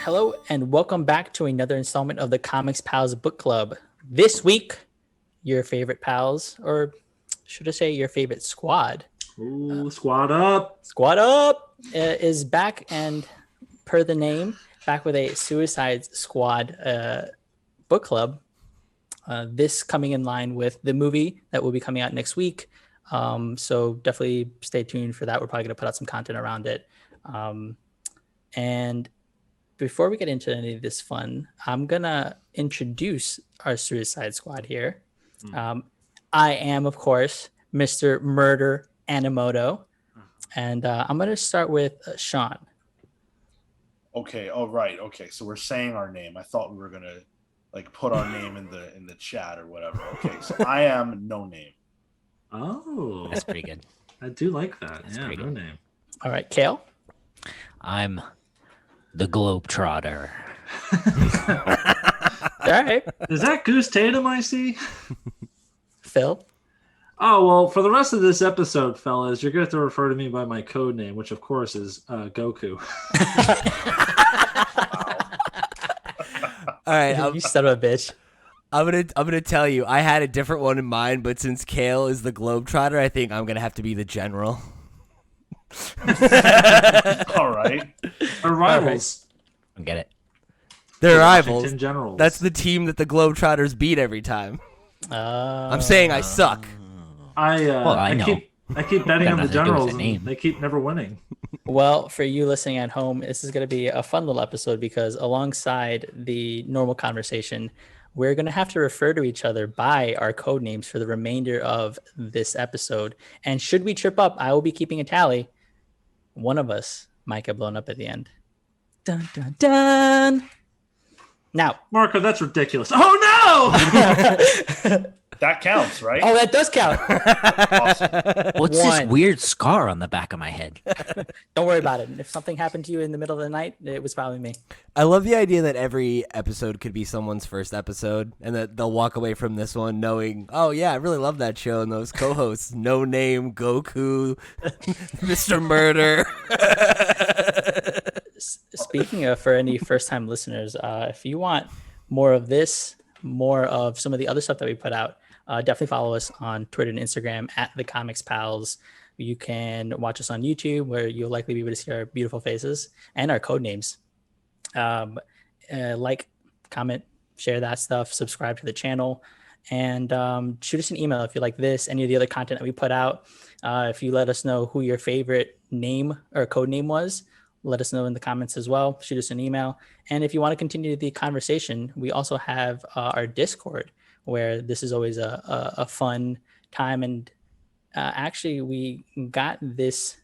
Hello and welcome back to another installment of the Comics Pals Book Club. This week, your favorite pals, or should I say your favorite squad? Ooh, squad up! Squad up is back, and per the name, back with a Suicide Squad book club. This coming in line with the movie that will be coming out next week. So definitely stay tuned for that. We're probably going to put out some content around it. And before we get into any of this fun, I'm going to introduce our Suicide Squad here. I am, of course, Mr. Murder Animoto. And I'm going to start with Sean. Okay. Oh, right. Okay. So we're saying our name. I thought we were going to put our name in the chat or whatever. Okay. So I am No Name. Oh, that's pretty good. I do like that. That's No Name. All right. Kale. I'm the Globetrotter. All right. Is that Goose Tatum I see? Phil. Oh, well, for the rest of this episode, fellas, you're going to have to refer to me by my code name, which, of course, is Goku. All right, you son of a bitch. I'm gonna tell you, I had a different one in mind, but since Kale is the Globetrotter, I think I'm gonna have to be the General. All right. Our rivals. I get it. They're rivals. Generals. That's the team that the Globetrotters beat every time. I'm saying I suck. I keep betting on the Generals, and they keep never winning. Well, for you listening at home, this is going to be a fun little episode because alongside the normal conversation, we're going to have to refer to each other by our code names for the remainder of this episode. And should we trip up, I will be keeping a tally. One of us might get blown up at the end. Dun, dun, dun. Now, Marco, that's ridiculous. Oh, no! That counts, right? Oh, that does count. Awesome. What's this weird scar on the back of my head? Don't worry about it. If something happened to you in the middle of the night, it was probably me. I love the idea that every episode could be someone's first episode and that they'll walk away from this one knowing, oh, yeah, I really love that show. And those co-hosts, No Name, Goku, Mr. Murder. Speaking of, for any first-time listeners, if you want more of this, more of some of the other stuff that we put out, definitely follow us on Twitter and Instagram at The Comics Pals. You can watch us on YouTube, where you'll likely be able to see our beautiful faces and our code names. Like, comment, share that stuff, subscribe to the channel, and shoot us an email if you like this, any of the other content that we put out. If you let us know who your favorite name or code name was, let us know in the comments as well. Shoot us an email. And if you want to continue the conversation, we also have our Discord, where this is always a fun time. And actually, we got this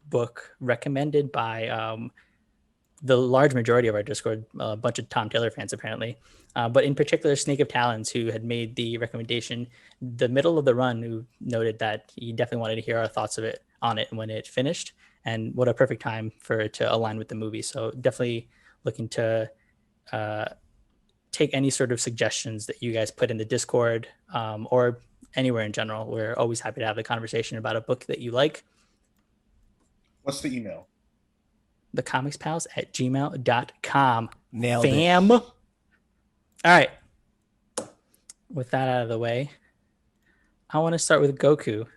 book recommended by the large majority of our Discord, a bunch of Tom Taylor fans, apparently. But in particular, Snake of Talons, who had made the recommendation, the middle of the run, who noted that he definitely wanted to hear our thoughts on it when it finished. And what a perfect time for it to align with the movie. So definitely looking to take any sort of suggestions that you guys put in the Discord or anywhere in general. We're always happy to have the conversation about a book that you like. What's the email? thecomicspals@gmail.com. Nailed Fam. it. All right. With that out of the way, I want to start with Goku.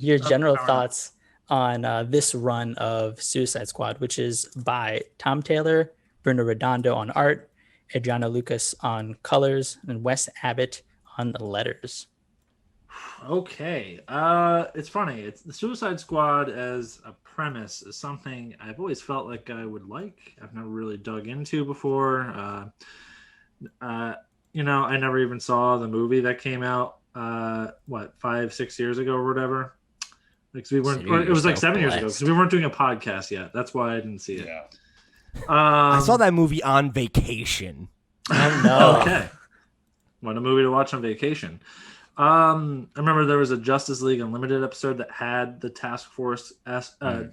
Your general thoughts on this run of Suicide Squad, which is by Tom Taylor, Bruno Redondo on art, Adriano Lucas on colors, and Wes Abbott on the letters. Okay. It's funny. It's the Suicide Squad as a premise is something I've always felt like I would like. I've never really dug into before. I never even saw the movie that came out 5-6 years ago or whatever. We weren't. It was like 7 years ago because we weren't doing a podcast yet. That's why I didn't see it. Yeah. I saw that movie on vacation. Oh no. Okay. What a movie to watch on vacation. I remember there was a Justice League Unlimited episode that had the Task Force. Try to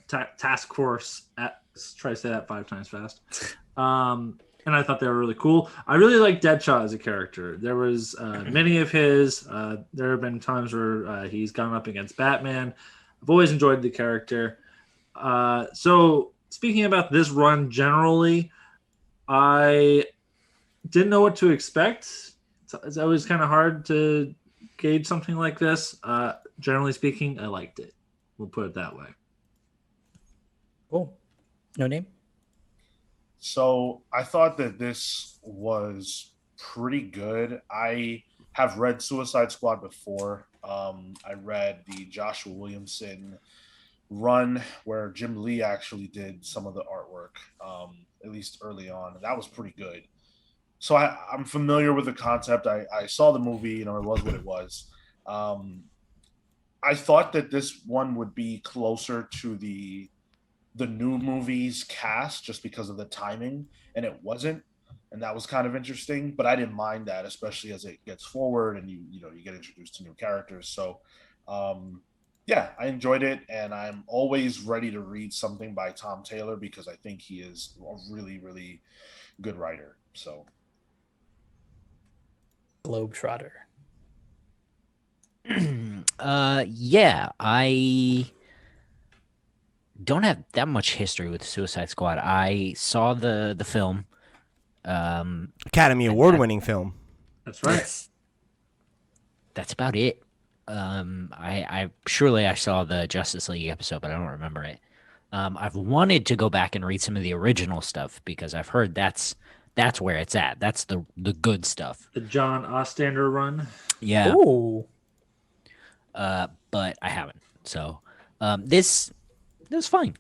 say that 5 times fast. And I thought they were really cool. I really like Deadshot as a character. There was many of his. There have been times where he's gone up against Batman. I've always enjoyed the character. So speaking about this run generally, I didn't know what to expect. It's always kind of hard to gauge something like this. Generally speaking, I liked it. We'll put it that way. Cool. No name? So I thought that this was pretty good. I have read Suicide Squad before. I read the Joshua Williamson run where Jim Lee actually did some of the artwork, at least early on, and that was pretty good. So I'm familiar with the concept. I saw the movie, it was what it was. I thought that this one would be closer to the new movie's cast just because of the timing, and it wasn't, and that was kind of interesting. But I didn't mind that, especially as it gets forward and you get introduced to new characters. So yeah, I enjoyed it, and I'm always ready to read something by Tom Taylor because I think he is a really, really good writer. So Globetrotter. Yeah, I don't have that much history with Suicide Squad. I saw the film. Academy Award-winning film. That's right. That's about it. I surely I saw the Justice League episode, but I don't remember it. I've wanted to go back and read some of the original stuff because I've heard that's where it's at. That's the good stuff. The John Ostrander run. Yeah. Ooh. But I haven't. So, this was fine.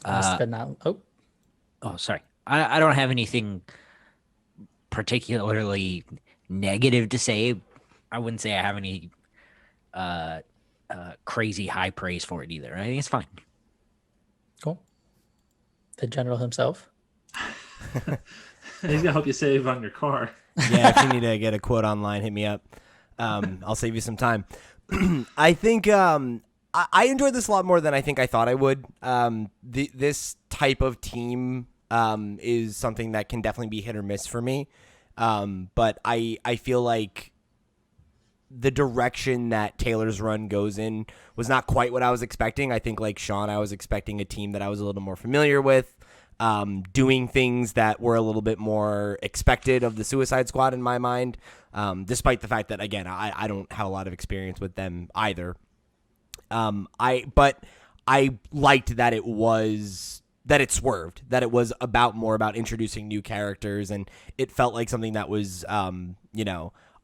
Last but not. Oh, sorry. I don't have anything particularly negative to say. I wouldn't say I have any crazy high praise for it either. I think it's fine. Cool. The general himself. He's gonna help you save on your car. Yeah, if you need to get a quote online, hit me up. I'll save you some time. I think I enjoyed this a lot more than I think I thought I would. This type of team is something that can definitely be hit or miss for me. But I feel like the direction that Taylor's run goes in was not quite what I was expecting. I think, like Sean, I was expecting a team that I was a little more familiar with, doing things that were a little bit more expected of the Suicide Squad in my mind, despite the fact that, again, I don't have a lot of experience with them either. But I liked that it swerved, that it was more about introducing new characters, and it felt like something that was,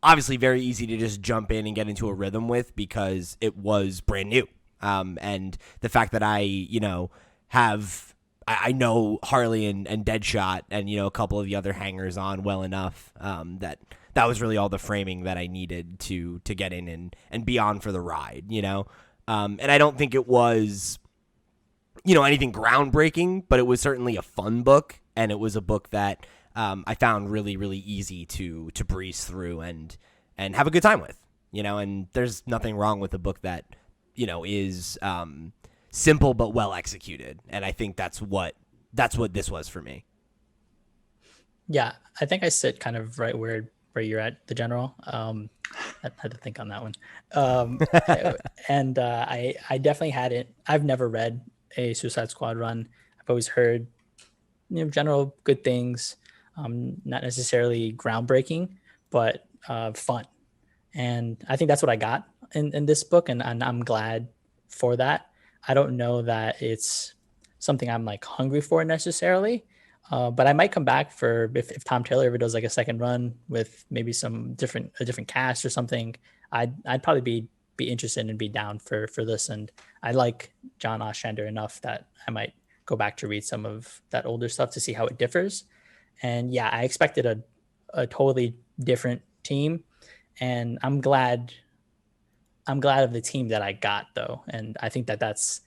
obviously very easy to just jump in and get into a rhythm with because it was brand new. And the fact that I know Harley and Deadshot and, a couple of the other hangers on well enough, that was really all the framing that I needed to get in and be on for the ride, and I don't think it was, anything groundbreaking, but it was certainly a fun book, and it was a book that I found really, really easy to breeze through and have a good time with, and there's nothing wrong with a book that, is simple but well executed, and I think that's what this was for me. Yeah, I think I sit kind of right where you're at, the general. I had to think on that one. And I definitely hadn't. I've never read a Suicide Squad run. I've always heard, general good things. Not necessarily groundbreaking, but fun. And I think that's what I got in this book, and I'm glad for that. I don't know that it's something I'm like hungry for necessarily, but I might come back for if Tom Taylor ever does like a second run with maybe a different cast or something. I'd probably be interested and be down for this. And I like John Ostrander enough that I might go back to read some of that older stuff to see how it differs. And yeah, I expected a totally different team, and I'm glad of the team that I got though. And I think that's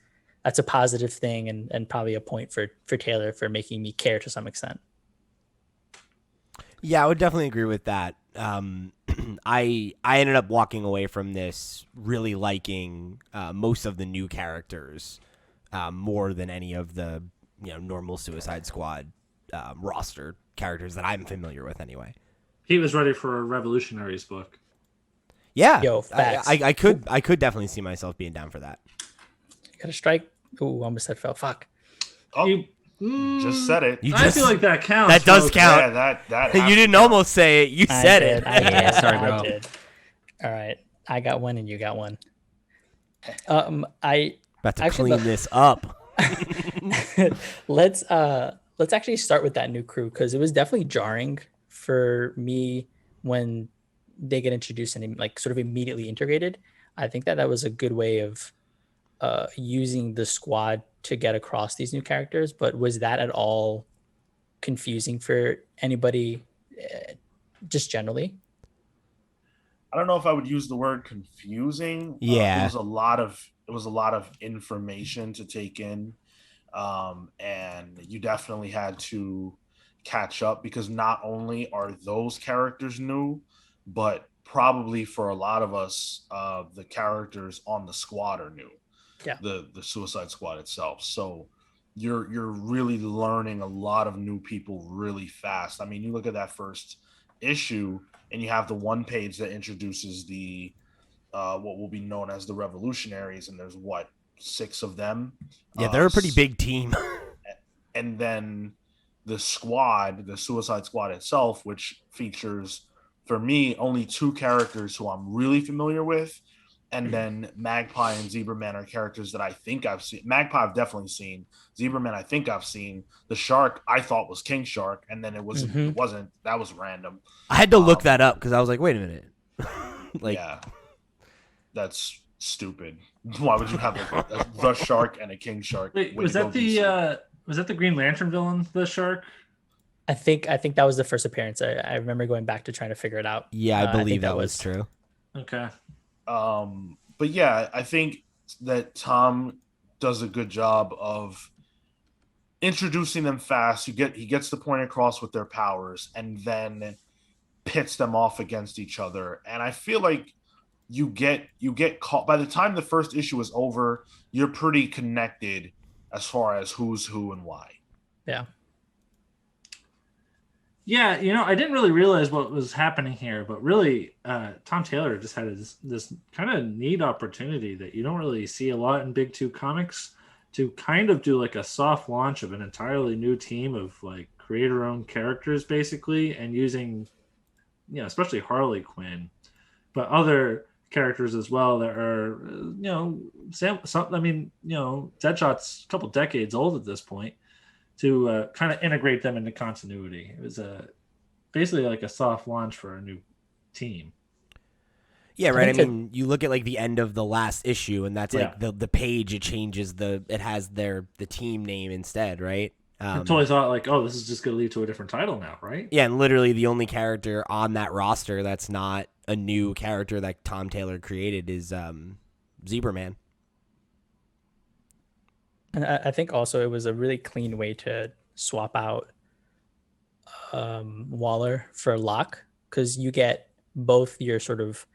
a positive thing and probably a point for Taylor for making me care to some extent. Yeah, I would definitely agree with that. I ended up walking away from this really liking most of the new characters more than any of the normal Suicide Squad roster characters that I'm familiar with anyway. He was ready for a Revolutionaries book. Yeah, Yo, facts. I could definitely see myself being down for that. You gotta strike Ooh, almost said fell. Fuck. Oh, You- just said it. You I just- feel like that counts. That does folks. count. Yeah, that You has to didn't count. almost say it. You I said did, it. I did, Yeah, sorry, I bro. did. All right, I got one and you got one. About to Actually, clean this up. let's actually start with that new crew because it was definitely jarring for me when they get introduced and like sort of immediately integrated. I think that was a good way of using the squad to get across these new characters. But was that at all confusing for anybody, just generally? I don't know if I would use the word confusing. Yeah. It was a lot of information to take in, and you definitely had to catch up because not only are those characters new, but probably for a lot of us, the characters on the squad are new. Yeah. The Suicide Squad itself. So you're really learning a lot of new people really fast. I mean, you look at that first issue and you have the one page that introduces the what will be known as the Revolutionaries, and there's what, 6 of them. Yeah, they're a pretty big team. And then the squad, the Suicide Squad itself, which features for me only 2 characters who I'm really familiar with, and then Magpie and Zebra Man are characters that I think I've seen. Magpie I've definitely seen. Zebra Man I think I've seen. The Shark I thought was King Shark, and then it wasn't. That was random. I had to look that up because I was like, wait a minute. Yeah, that's stupid. Why would you have the Shark and a King Shark? Wait, Way was to go, that the DC. was that the Green Lantern villain, the Shark? I think that was the first appearance. I remember going back to trying to figure it out. Yeah, I think believe that was true. Okay. But yeah, I think that Tom does a good job of introducing them fast. He gets the point across with their powers, and then pits them off against each other. And I feel like you get caught by the time the first issue is over. You're pretty connected as far as who's who and why. Yeah. Yeah, I didn't really realize what was happening here, but really, Tom Taylor just had this kind of neat opportunity that you don't really see a lot in Big Two comics to kind of do like a soft launch of an entirely new team of like creator-owned characters, basically, and using, especially Harley Quinn, but other characters as well that are, Deadshot's a couple decades old at this point, to kind of integrate them into continuity. It was basically like a soft launch for a new team. Yeah, right. I mean, you look at like the end of the last issue, and that's like the page. It changes it has the team name instead, right? I totally thought like, oh, this is just going to lead to a different title now, right? Yeah, and literally the only character on that roster that's not a new character that Tom Taylor created is Zebra Man. And I think also it was a really clean way to swap out Waller for Locke, because you get both your sort of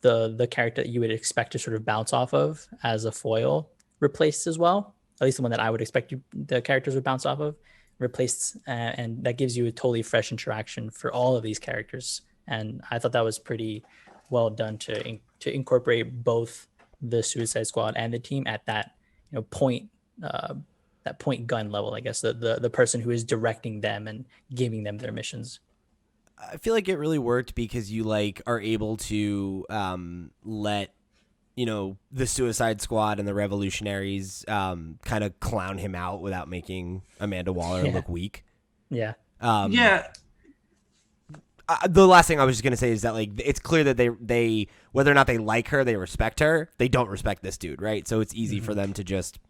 the character that you would expect to sort of bounce off of as a foil replaced as well. At least the one that I would expect the characters would bounce off of replaced, and that gives you a totally fresh interaction for all of these characters. And I thought that was pretty well done to incorporate both the Suicide Squad and the team at that point. That point gun level, I guess, the person who is directing them and giving them their missions. I feel like it really worked because you like are able to let the Suicide Squad and the Revolutionaries kind of clown him out without making Amanda Waller look weak. Yeah. Yeah. The last thing I was just gonna say is that like it's clear that they whether or not they like her, they respect her. They don't respect this dude, right? So it's easy for them to just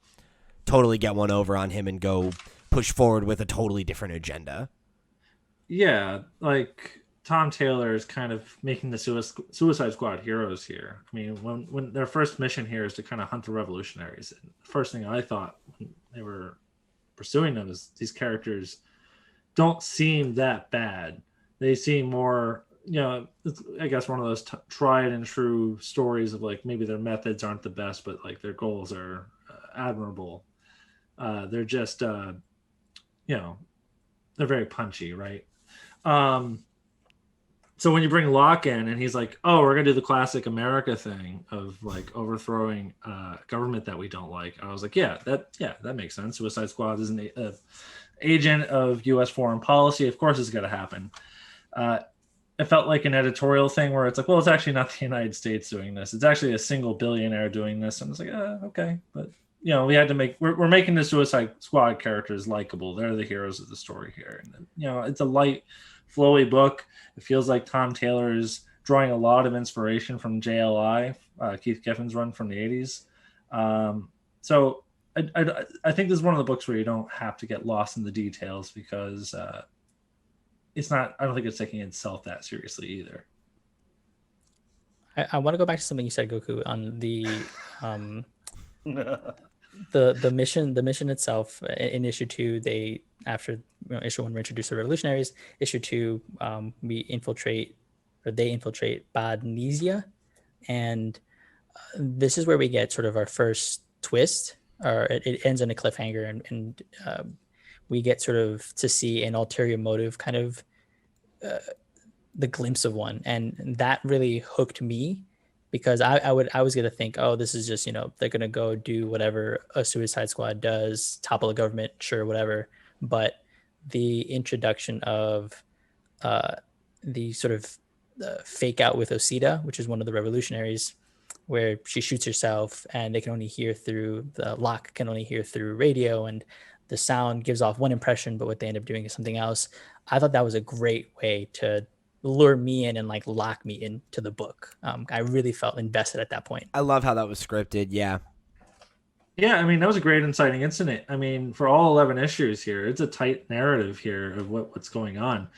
totally get one over on him and go push forward with a totally different agenda. Yeah, like Tom Taylor is kind of making the Suicide Squad heroes here. I mean, when their first mission here is to kind of hunt the revolutionaries, and the first thing I thought when they were pursuing them is these characters don't seem that bad. They seem more, I guess one of those tried and true stories of like maybe their methods aren't the best, but like their goals are admirable. They're just, they're very punchy, right? So when you bring Locke in and he's like, oh, we're gonna do the classic America thing of like overthrowing government that we don't like, I was like, yeah, that makes sense. Suicide Squad is an agent of U.S. foreign policy. Of course, it's gonna happen. It felt like an editorial thing where it's like, well, it's actually not the United States doing this. It's actually a single billionaire doing this. And it's like, okay, but we had to we're making the Suicide Squad characters likable. They're the heroes of the story here. And it's a light, flowy book. It feels like Tom Taylor is drawing a lot of inspiration from JLI, Keith Giffen's run from the 80s. So I think this is one of the books where you don't have to get lost in the details because it's not. I don't think it's taking itself that seriously either. I want to go back to something you said, Goku, on the the mission itself. In issue 2, they after issue 1 we introduce the revolutionaries. Issue 2, they infiltrate Badnesia, and this is where we get sort of our first twist, or it ends in a cliffhanger, and we get sort of to see an ulterior motive, kind of the glimpse of one, and that really hooked me, because I was gonna think, oh, this is just they're gonna go do whatever a Suicide Squad does, topple a government, sure, whatever. But the introduction of the sort of fake out with Osita, which is one of the revolutionaries, where she shoots herself and they can only hear through the Locke can only hear through radio, and the sound gives off one impression, but what they end up doing is something else. I thought that was a great way to lure me in and like lock me into the book. I really felt invested at that point. I love how that was scripted. Yeah. Yeah, I mean, that was a great inciting incident. I mean, for all 11 issues here, it's a tight narrative here of what's going on.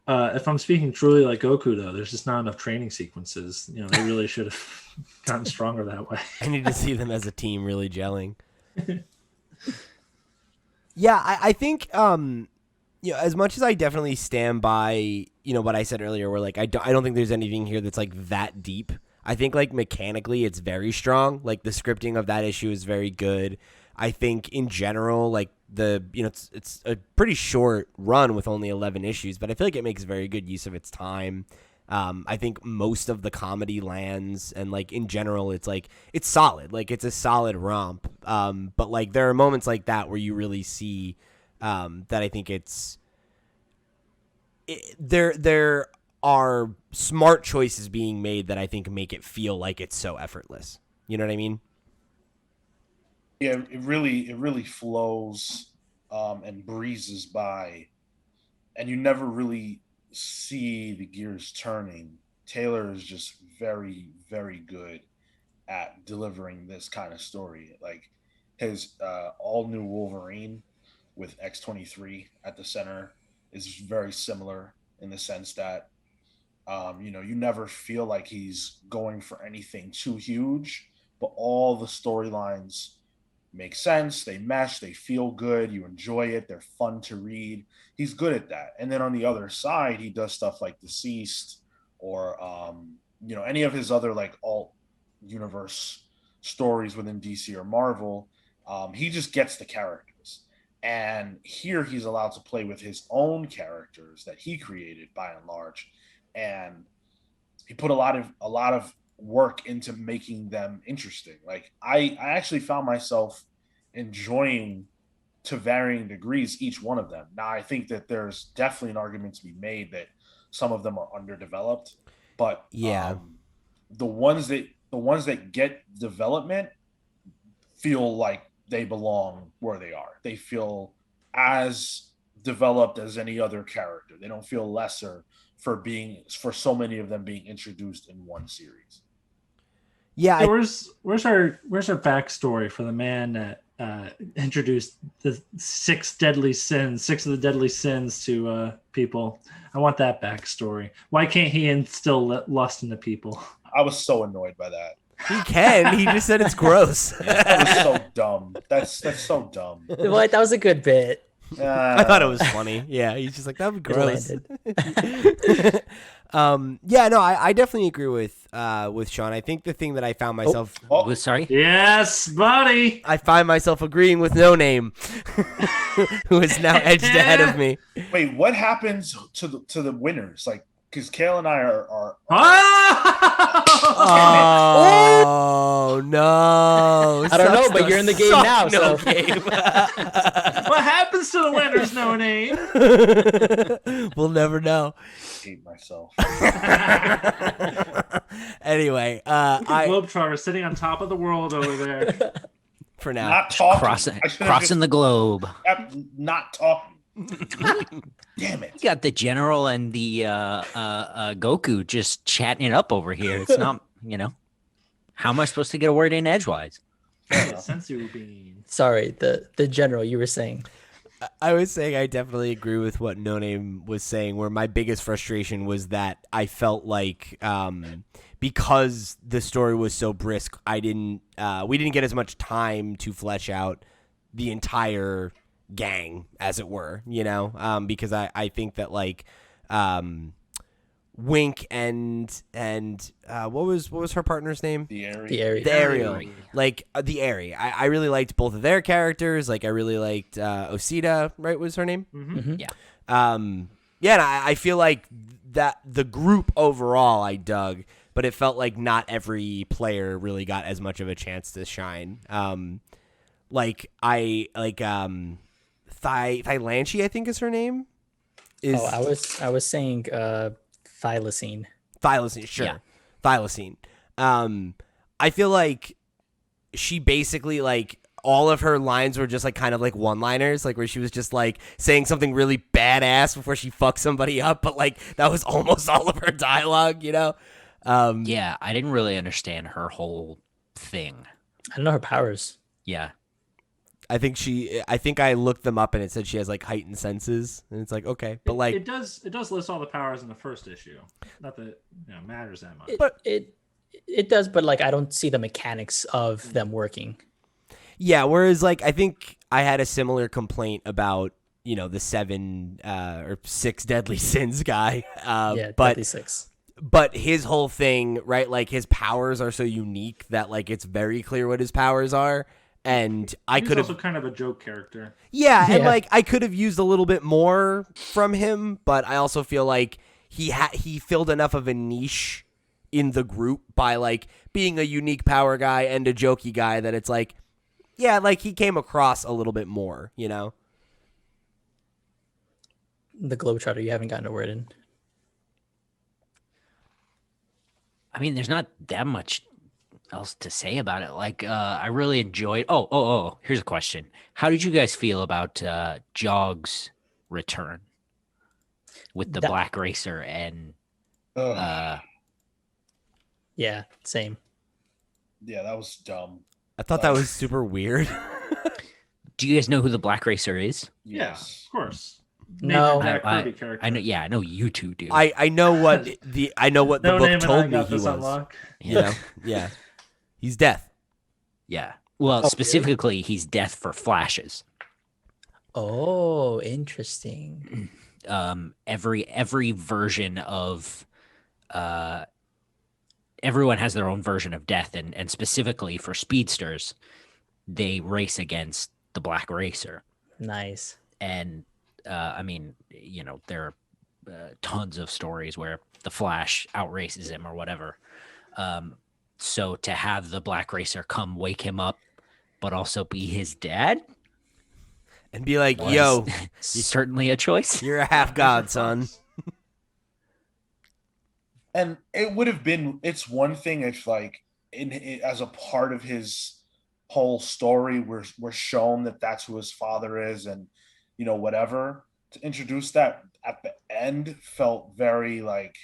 If I'm speaking truly like Goku, though, there's just not enough training sequences. They really should have gotten stronger that way. I need to see them as a team really gelling. Yeah, I think, as much as I definitely stand by, what I said earlier, where like I don't think there's anything here that's like that deep. I think like mechanically it's very strong. Like the scripting of that issue is very good. I think in general, like it's a pretty short run with only 11 issues, but I feel like it makes very good use of its time. I think most of the comedy lands, and like in general, it's solid. Like it's a solid romp. But like there are moments like that where you really see that I think there are smart choices being made that I think make it feel like it's so effortless. You know what I mean? Yeah, it really flows and breezes by, and you never really see the gears turning. Taylor is just very, very good at delivering this kind of story. Like his all new Wolverine with X-23 at the center is very similar in the sense that you never feel like he's going for anything too huge, but all the storylines make sense, they mesh, they feel good, you enjoy it, they're fun to read. He's good at that. And then on the other side, he does stuff like Deceased or any of his other like alt universe stories within DC or Marvel. He just gets the characters, and here he's allowed to play with his own characters that he created by and large, and he put a lot of work into making them interesting. Like I actually found myself enjoying, to varying degrees, each one of them. Now I think that there's definitely an argument to be made that some of them are underdeveloped, but yeah, the ones that get development feel like they belong where they are. They feel as developed as any other character. They don't feel lesser for so many of them being introduced in one series. Yeah, where's our backstory for the man that introduced the six of the deadly sins to people? I want that backstory. Why can't he instill lust into people? I was so annoyed by that. He can. He just said it's gross. That was so dumb. That's so dumb. What? That was a good bit. I thought it was funny. Yeah, he's just like, that would be gross. I definitely agree with Sean. I think the thing that I found myself sorry. Yes, buddy. I find myself agreeing with No Name, who is now edged ahead of me. Wait, what happens to the winners? Like, because Kale and I are Oh no! I don't know, Sucks but to you're in the game suck now, no so game. What happens to the winners? No name. We'll never know. hate myself. Anywai, Look at Globetrotter sitting on top of the world over there. for now. Not talking. Crossing the globe. Not talking. Damn it. You got the general and the Goku just chatting it up over here. It's not, how am I supposed to get a word in edgewise? Sensu bean. sorry, the general you were saying. I was saying I definitely agree with what No Name was saying, where my biggest frustration was that I felt like because the story was so brisk, we didn't get as much time to flesh out the entire gang, as it were, because I think that like Wink and what was her partner's name? The area. The Ariel. The Airy. I really liked both of their characters. Like I really liked Osita, right? Was her name? Mm-hmm. Yeah. And I feel like that the group overall I dug, but it felt like not every player really got as much of a chance to shine. Thailanchi, I think is her name. I was saying thylacine. Thylacine, sure. Yeah. Thylacine. I feel like she basically like all of her lines were just like kind of like one-liners, like where she was just like saying something really badass before she fucked somebody up, but like that was almost all of her dialogue, Yeah, I didn't really understand her whole thing. I don't know her powers. Yeah. I think I looked them up and it said she has like heightened senses, and it's like okay, but like it does list all the powers in the first issue. Not that it matters that much. It does, but like I don't see the mechanics of them working. yeah. Whereas like I think I had a similar complaint about the 7 or 6 deadly sins guy. Yeah, but Deadly Six. But his whole thing, right? Like his powers are so unique that like it's very clear what his powers are. And I could have also kind of a joke character. Yeah, and Yeah. like I could have used a little bit more from him, but I also feel like he filled enough of a niche in the group by like being a unique power guy and a jokey guy that it's like, yeah, like he came across a little bit more, The Globetrotter, you haven't gotten a word in. I mean, there's not that much else to say about it. Like, I really enjoyed. Oh, here's a question. How did you guys feel about Jog's return with the Black Racer and? Yeah, same. Yeah, that was dumb. I thought that was super weird. Do you guys know who the Black Racer is? Yes, of course. No. Name that I Kirby character. I know. Yeah, I know you two do. I know what the No book name and I told me got he this was. unlock. Yeah. Yeah, he's death. Yeah. Well, really? specifically, he's death for flashes. Oh, interesting. Every version of everyone has their own version of death, and specifically for speedsters, they race against the Black Racer. Nice. And I mean, there are tons of stories where the Flash outraces him or whatever. So to have the Black Racer come wake him up, but also be his dad, And be like, was yo, certainly a choice. you're a half god, son. And it would have been. It's one thing if like as a part of his whole story, we're shown that that's who his father is, and whatever. To introduce that at the end felt very like,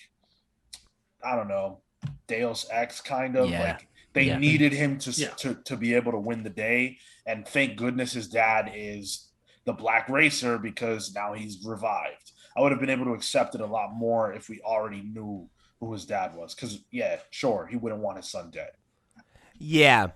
I don't know, Deus Ex kind of. Yeah. Like they Yeah. needed him to Yeah. to be able to win the day, and thank goodness his dad is the Black Racer because now he's revived. I would have been able to accept it a lot more if we already knew who his dad was. Because yeah, sure, he wouldn't want his son dead. Yeah,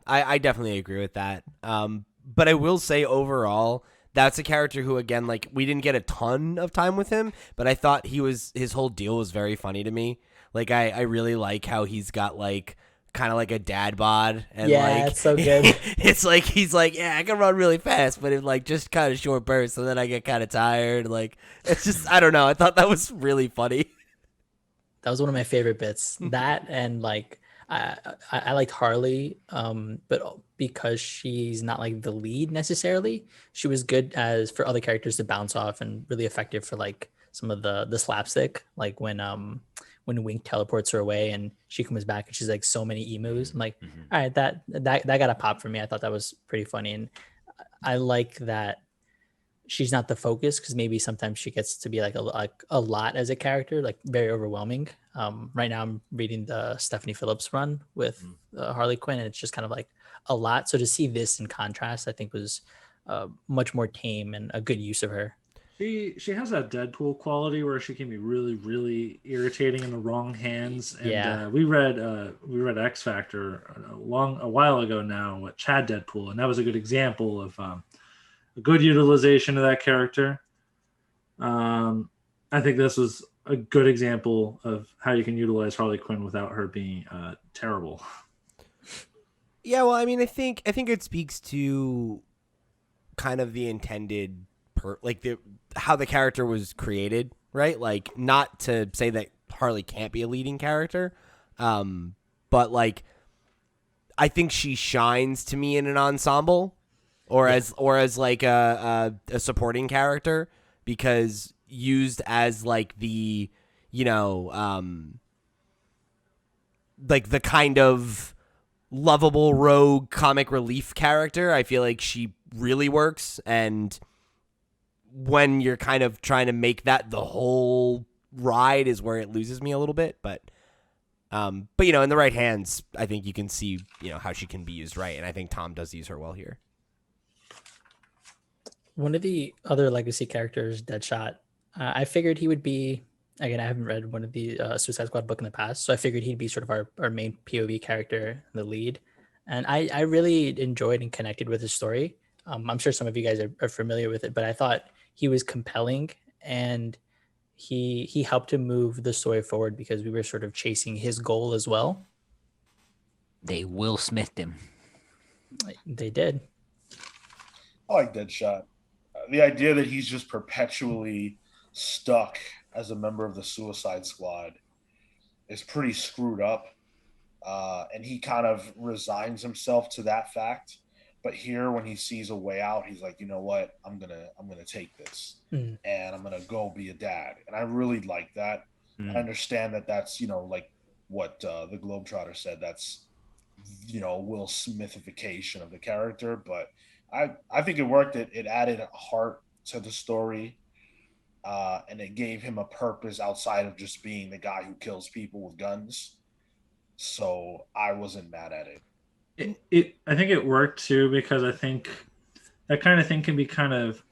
I definitely agree with that. But I will say overall, that's a character who, again, like we didn't get a ton of time with him, but I thought his whole deal was very funny to me. Like I really like how he's got like kind of like a dad bod, and Yeah, like it's so good. it's like he's like, yeah, I can run really fast, but in like just kind of short bursts, and then I get kind of tired. Like it's just I don't know. I thought that was really funny. That was one of my favorite bits. That and like I liked Harley, but because she's not like the lead necessarily, she was good as for other characters to bounce off and really effective for like some of the slapstick, like when Wink teleports her away and she comes back and she's like so many emus. I'm like, all right, that got a pop for me. I thought that was pretty funny, and I like that she's not the focus because maybe sometimes she gets to be like a lot as a character, like very overwhelming. Right now I'm reading the Stephanie Phillips run with Harley Quinn, and it's just kind of like a lot. So to see this in contrast, I think was much more tame and a good use of her. She has that Deadpool quality where she can be really, really irritating in the wrong hands. And Yeah. we read X Factor a while ago now with Chad Deadpool, and that was a good example of a good utilization of that character. I think this was a good example of how you can utilize Harley Quinn without her being terrible. Yeah, well, I mean, I think it speaks to kind of the intended how the character was created, right? Like, not to say that Harley can't be a leading character, but like, I think she shines to me in an ensemble, or as like a supporting character, because used as like the, you know, like the kind of lovable rogue comic relief character, I feel like she really works. And when you're kind of trying to make that the whole ride is where it loses me a little bit, but you know, in the right hands, I think you can see, you know, how she can be used right, and I think Tom does use her well here. One of the other legacy characters, Deadshot, I figured he would be. Again, I haven't read one of the Suicide Squad book in the past, so I figured he'd be sort of our main POV character, the lead, and I really enjoyed and connected with his story. I'm sure some of you guys are familiar with it, but I thought he was compelling, and he helped to move the story forward because we were sort of chasing his goal as well. They Will Smithed him. They did. I like Deadshot. The idea that he's just perpetually stuck as a member of the Suicide Squad is pretty screwed up. And he kind of resigns himself to that fact. But here, when he sees a way out, he's like, you know what? I'm gonna take this, and I'm gonna go be a dad. And I really like that. I understand that that's, you know, like what the Globetrotter said. That's, you know, Will Smithification of the character. But I think it worked. It added a heart to the story, and it gave him a purpose outside of just being the guy who kills people with guns. So I wasn't mad at it. I think it worked too, because I think that kind of thing can be kind of,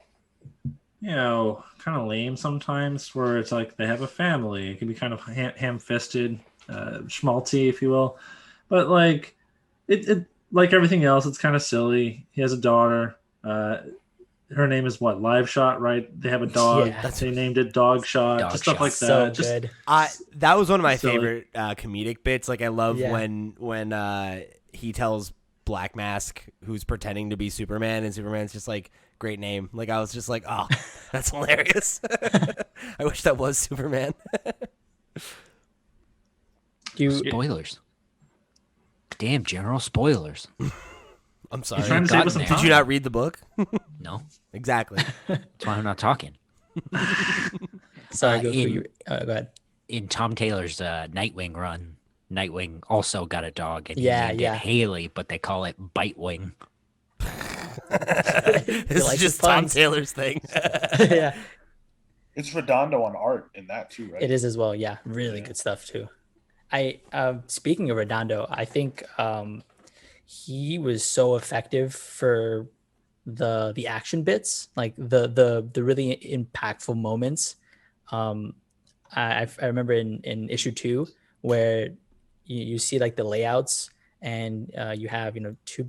you know, kind of lame sometimes, where it's like they have a family. It can be kind of ham-fisted, schmaltzy, if you will. But like it like everything else, it's kind of silly. He has a daughter. Her name is what? Live Shot, right? They have a dog. Yeah. They named it Dog Shot. Dog just stuff Shot. like So that. Just good. That was one of my Silly. favorite comedic bits. Like, I love Yeah. when he tells Black Mask, who's pretending to be Superman, and Superman's just like, great name. Like, I was just like, oh, that's hilarious. I wish that was Superman. Spoilers. Damn, General, spoilers. I'm sorry. He's trying to save us some Did time. you not read the book? No, Exactly. that's why I'm not talking. Sorry, go in- ahead. In Tom Taylor's Nightwing run, Nightwing also got a dog, and he Yeah, named yeah. it Haley, but they call it Bitewing. This like is the just Tom puns. Taylor's thing. Yeah, It's Redondo on art in that too, right? it is as well. Yeah, really good stuff too. I speaking of Redondo, I think he was so effective for the action bits, like the really impactful moments. I remember in issue 2 where you see like the layouts, and you have, you know, two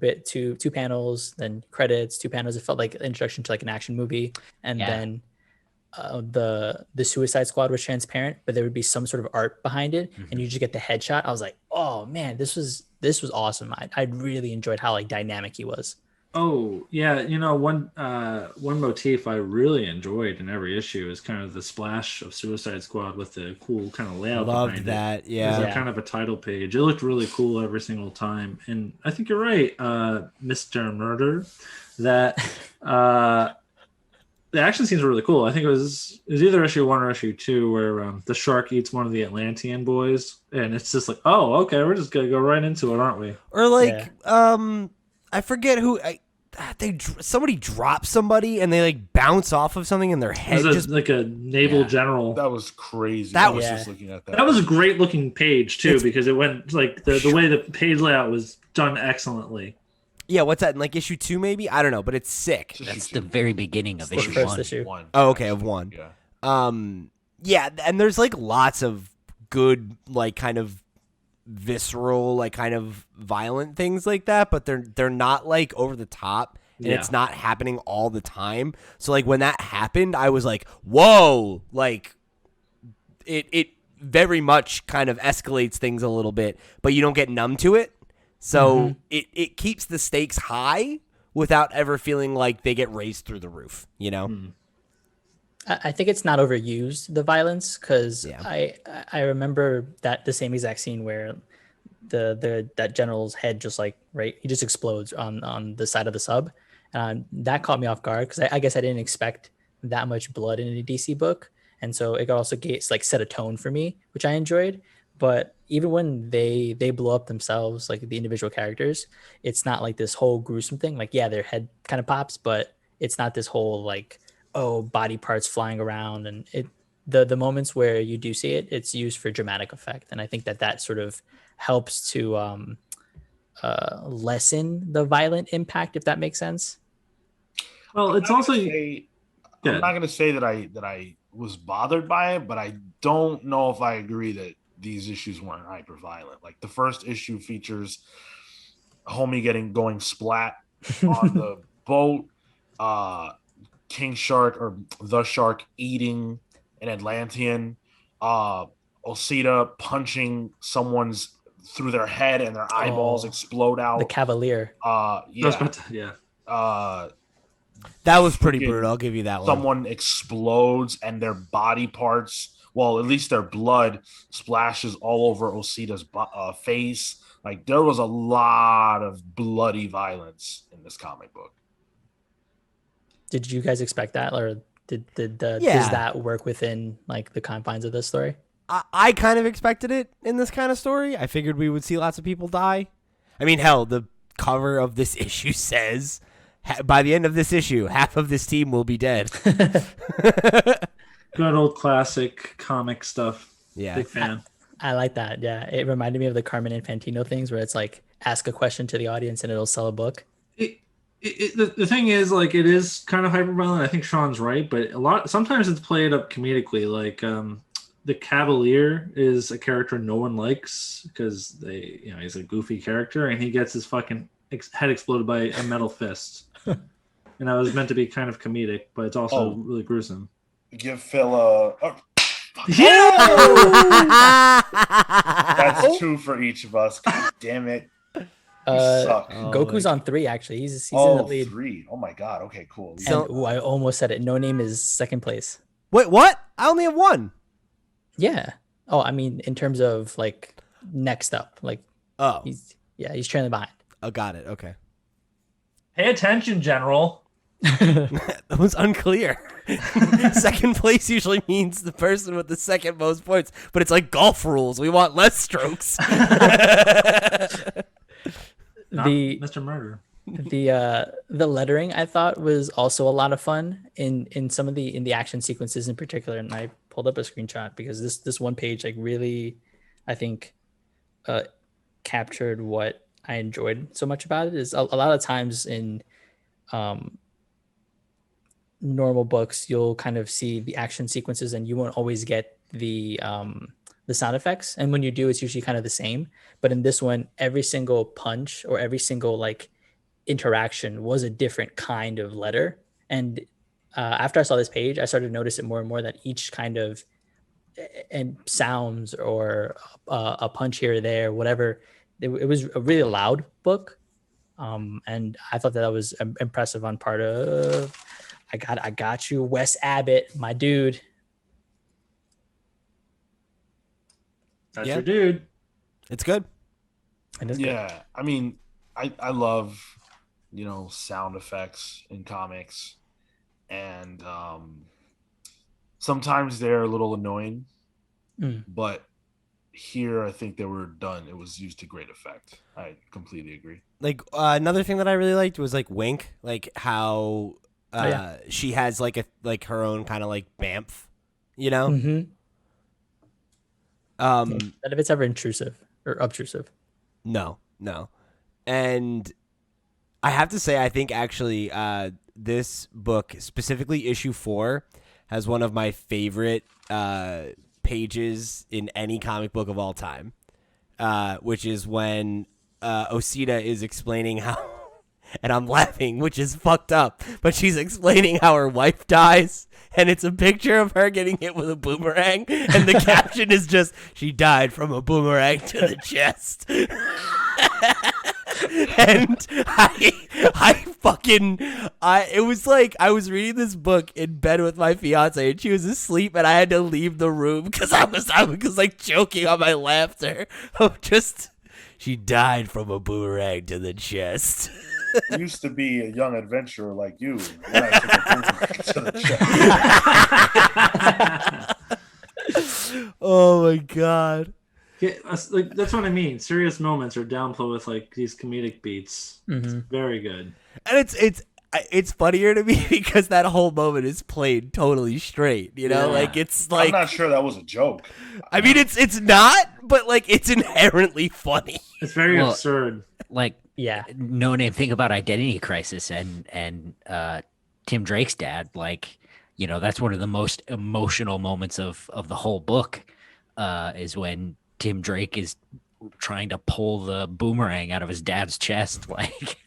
panels, then credits, 2 panels. It felt like an introduction to like an action movie, and Yeah. then the Suicide Squad was transparent, but there would be some sort of art behind it, and you just get the headshot. I was like, oh man, this was awesome. I really enjoyed how like dynamic he was. Oh yeah, one motif I really enjoyed in every issue is kind of the splash of Suicide Squad with the cool kind of layout Loved behind that. it. There's Yeah. kind of a title page. It looked really cool every single time, and I think you're right, Mr. Murder. That the action scenes were really cool. I think it was either issue 1 or issue 2 where the shark eats one of the Atlantean boys, and it's just like, oh, okay, we're just gonna go right into it, aren't we? Or like, I forget who. Somebody drops somebody and they like bounce off of something and their head It was just like a naval general. That was crazy. That I was was- just looking at that. That was a great looking page too, It's- because it went like the way the page layout was done excellently. yeah. What's that in like issue 2 maybe? I don't know, but it's sick. Just That's issue the two. very beginning of issue first 1. issue. One. Oh, okay, of one. Yeah. Yeah, and there's like lots of good like kind of visceral like kind of violent things like that, but they're not like over the top. And Yeah. it's not happening all the time. So like when that happened, I was like, whoa, like it very much kind of escalates things a little bit, but you don't get numb to it. So it keeps the stakes high without ever feeling like they get raised through the roof, you know? I think it's not overused, the violence, because Yeah. I remember that the same exact scene where that general's head just like he just explodes on the side of the sub. That caught me off guard because I guess I didn't expect that much blood in a DC book, and so it also set a tone for me, which I enjoyed. But even when they blow up themselves, like the individual characters, it's not like this whole gruesome thing. Like, yeah, their head kind of pops, but it's not this whole like, oh, body parts flying around. And the moments where you do see it, it's used for dramatic effect, and I think that sort of helps to lessen the violent impact, if that makes sense. Well, it's I'm not also gonna say- I'm not going to say that I was bothered by it, but I don't know if I agree that these issues weren't hyper violent. Like the first issue features homie going splat on the boat, King Shark or the Shark eating an Atlantean, Osita punching someone's through their head and their eyeballs Oh, explode out. The Cavalier. I was Yeah. about to- yeah. That was pretty Freaking brutal. I'll give you that one. Someone explodes and their body parts, well, at least their blood splashes all over Osita's face. Like there was a lot of bloody violence in this comic book. Did you guys expect that, or Yeah. does that work within like the confines of this story? I kind of expected it in this kind of story. I figured we would see lots of people die. I mean, hell, the cover of this issue says, by the end of this issue, half of this team will be dead. Good old classic comic stuff. Yeah. Big fan. I like that. Yeah, it reminded me of the Carmen Infantino things where it's like ask a question to the audience and it'll sell a book. The thing is, like, it is kind of hyperviolent. I think Sean's right, but sometimes it's played up comedically. Like, the Cavalier is a character no one likes because he's a goofy character and he gets his fucking head exploded by a metal fist. And that was meant to be kind of comedic, but it's also really gruesome. Give Phil a. Yeah! That's two for each of us. God damn it. You suck. Goku's on 3 actually. He's in the lead. 3. Oh my god. Okay, cool. And I almost said it. No Name is second place. Wait, what? I only have one. Yeah. Oh, I mean, in terms of like next up, like Oh. he's trailing behind. Oh, got it. Okay. Pay attention, General. That was unclear. Second place usually means the person with the second most points, but it's like golf rules. We want less strokes. Not Mr. Murder. The lettering I thought was also a lot of fun in some of the action sequences in particular, and I pulled up a screenshot because this one page like really I think captured what I enjoyed so much about it. Is a lot of times in normal books you'll kind of see the action sequences and you won't always get the sound effects, and when you do it's usually kind of the same, but in this one every single punch or every single like interaction was a different kind of letter. And after I saw this page I started to notice it more and more that each kind of and sounds or a punch here or there, whatever, it was a really loud book, And I thought that was impressive on part of. I got you, Wes Abbott, my dude. That's Yeah. your dude. It's good. It is good. Yeah, I mean, I love, sound effects in comics, and sometimes they're a little annoying, but here I think they were done. It was used to great effect. I completely agree. Like another thing that I really liked was like Wink, like how she has like her own kind of like Bamf, Mm-hmm. None If it's ever intrusive or obtrusive. No. And I have to say, I think actually this book, specifically issue 4, has one of my favorite pages in any comic book of all time, which is when Osita is explaining how, and I'm laughing, which is fucked up, but she's explaining how her wife dies, and it's a picture of her getting hit with a boomerang, and the caption is just, she died from a boomerang to the chest. And it was like I was reading this book in bed with my fiance and she was asleep and I had to leave the room because I was like choking on my laughter of just, she died from a boomerang to the chest. I used to be a young adventurer like you. When I took a boomerang to the chest. Oh my god. Yeah, like that's what I mean. Serious moments are downplayed with like these comedic beats. It's very good. And it's funnier to me because that whole moment is played totally straight, Yeah. like it's like I'm not sure that was a joke. I mean it's not, but like it's inherently funny. It's very absurd. Like, Yeah. No Name, think about Identity Crisis and Tim Drake's dad. Like, that's one of the most emotional moments of the whole book, is when Tim Drake is trying to pull the boomerang out of his dad's chest. Like,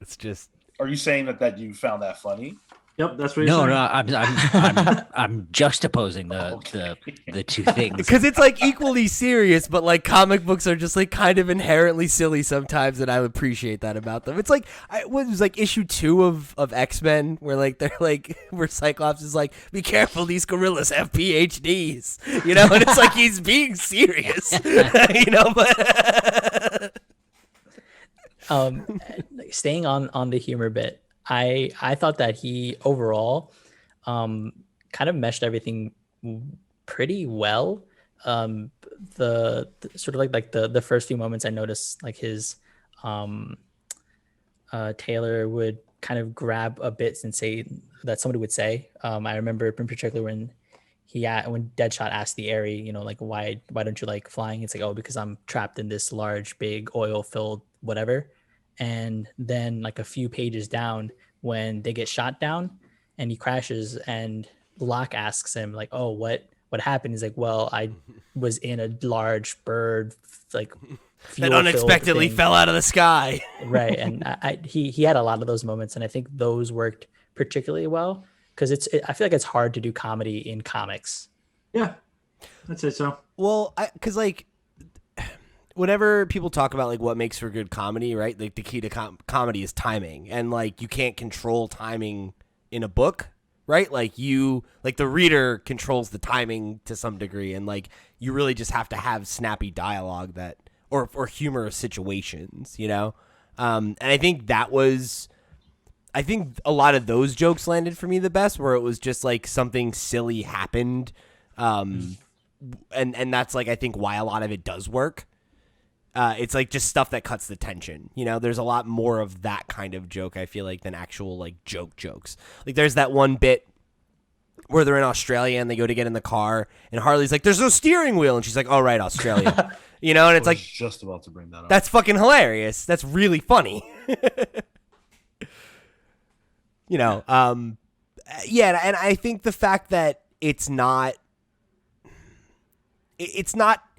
It's just Are you saying that you found that funny? Yep, that's what you're saying. I'm juxtaposing the two things. because it's like equally serious, but like comic books are just like kind of inherently silly sometimes, and I appreciate that about them. It's like what was like issue 2 of X-Men where like they're like where Cyclops is like, be careful, these gorillas have PhDs, and it's like he's being serious, but Staying on the humor bit, I thought that he overall kind of meshed everything pretty well. The sort of like the first few moments I noticed like his Taylor would kind of grab a bit and say that somebody would say. I remember in particular when when Deadshot asked the Airy, like why don't you like flying? It's like, oh, because I'm trapped in this large, big oil filled whatever. And then like a few pages down when they get shot down and he crashes and Locke asks him like, oh, what happened? He's like, well, I was in a large bird, like that unexpectedly fell out of the sky. Right. And he had a lot of those moments. And I think those worked particularly well because I feel like it's hard to do comedy in comics. Yeah, I'd say so. Well, because like whenever people talk about like what makes for good comedy, right? Like the key to comedy is timing, and like you can't control timing in a book, right? Like the reader controls the timing to some degree, and like you really just have to have snappy dialogue that or humorous situations, And I think I think a lot of those jokes landed for me the best, where it was just like something silly happened, and that's like I think why a lot of it does work. It's like just stuff that cuts the tension. There's a lot more of that kind of joke, I feel like, than actual like jokes. Like there's that one bit where they're in Australia and they go to get in the car and Harley's like, there's no steering wheel. And she's like, all right, Australia. And it's like, just about to bring that up. That's fucking hilarious. That's really funny. Yeah. And I think the fact that it